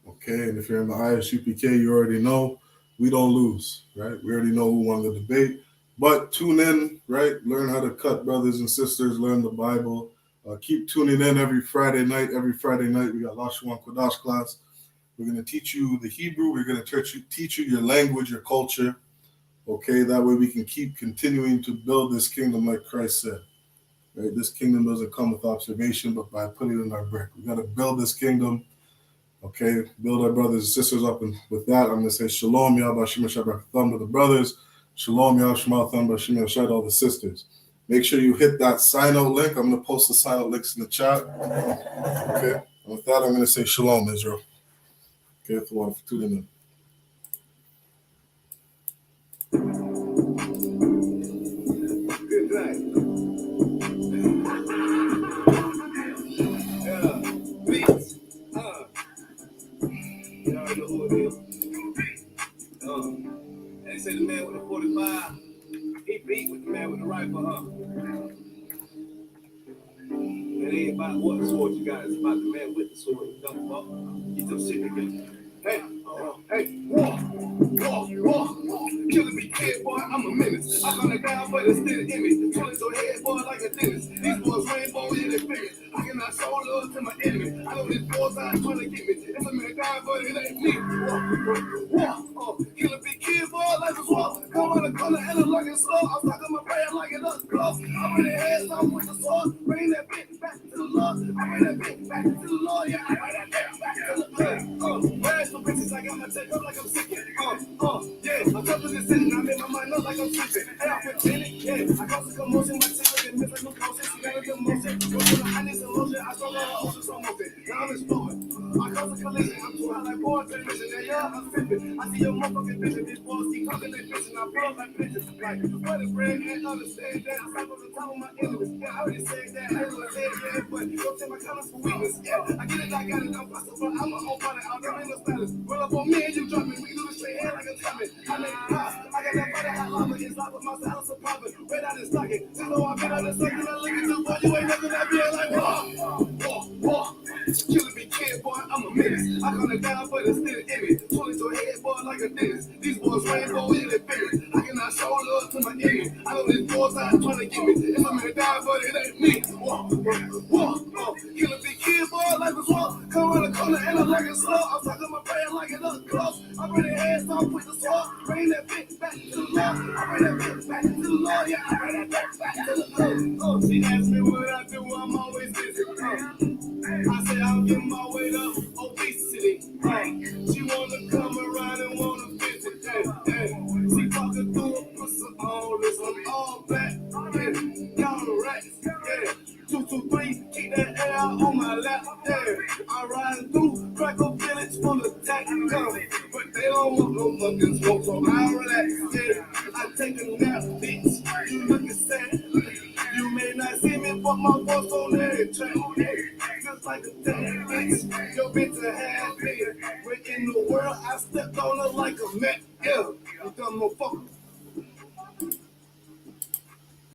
Okay, and if you're in the I.S.U.P.K, you already know we don't lose, right? We already know who won the debate. But tune in, right? Learn how to cut, brothers and sisters. Learn the Bible. Keep tuning in every Friday night. Every Friday night, we got Lashawan Qadash class. We're going to teach you the Hebrew. We're going to teach you your language, your culture. Okay, that way we can keep continuing to build this kingdom like Christ said. Right? This kingdom doesn't come with observation, but by putting it in our brick. We got to build this kingdom. Okay, build our brothers and sisters up. And with that, I'm going to say Shalom, Yahbashim Shabbat to the brothers. Shalom, Yahshua Bashim Yahshad, all the sisters. Make sure you hit that sign out link. I'm going to post the sign out links in the chat. Okay, and with that, I'm going to say Shalom, Israel. Okay, for tuning in. Good night. Yeah. Peace. the 45. He beat with the man with the rifle, huh? It ain't about what sword you got, it's about the man with the sword. You dumb fuck. Get your shit together. Hey, war. Killing me kid, boy, I'm a menace. I gun it down, but it's still in me. Pulling your head, boy, like a dentist. These boys rainbow in their fingers. I cannot show love to my enemy. I know these boys out trying to get me. It's a man dying, but it ain't me. War. Killing me kid, boy, like a war. Come on the corner and I'm looking slow. I'm talking my prayer like it does close. I'm in the head, so I'm with the sword. Bring that bitch back to the Lord. I bring that bitch back to the Lord. Yeah, I bring that bitch back to the Lord. Where's the bitches? I got my take up like I'm sick. Yeah, I'm up in the city. I make my mind up like I'm sleeping. Hey, I'm pretending. Yeah, I cause a commotion. My team is miss like no motion. She got a commotion. I need some motion. I saw her ocean so motion. Now I'm exploding. I cause a collision. I'm too high like boy television. Yeah, I'm sipping. I see your motherfucking vision. These boys keep talking their vision. I pull up like bitches. Like, what is bread and understand that? I stop on the top of my enemies. Yeah, I already said that. I ain't say yeah, but don't take my comments for weakness. Yeah, I get it, I got it. I'm possible. I'm my own body. I'll never in the status. Roll up on me and you drop me. We can do this straight head like a coming. I make it pop. I got that body hot lava. It's lava. My style is popping. Red out and stocking. You know I've been on the second. I look at you, boy. You ain't nothing that being like war. Killing me kid, boy. I'm a menace. I gun it down, but it's still in me. Pulling your head, boy, like a dentist. These boys rainbow in their fingers. I cannot show love to my enemy. I know these boys out trying to get me. If I'm gonna die, but it ain't me. War. Killing me kid, boy, like a war. Come around the corner and I'm like a slow. I'm talking my prayer like it up close. I bring the heads off with the sword. Bring that bitch back to the Lord. I bring that bitch back to the Lord. Yeah, I bring that bitch back to the Lord. She asked me what I do. I'm always busy. I say I'm getting my weight up, obesity. She wanna come around and wanna visit. She talking through a pussy on this. I'm all black. Y'all rats. 223, keep that air on my lap. I'm riding through Cracker Village full of tack guns, but they don't want no fucking smoke, so I relax. I take a nap, bitch. You looking sad. You may not see me, but my voice on every track. Just like a damn bitch. Your bitch a half big. Where in the world I stepped on her like a mat.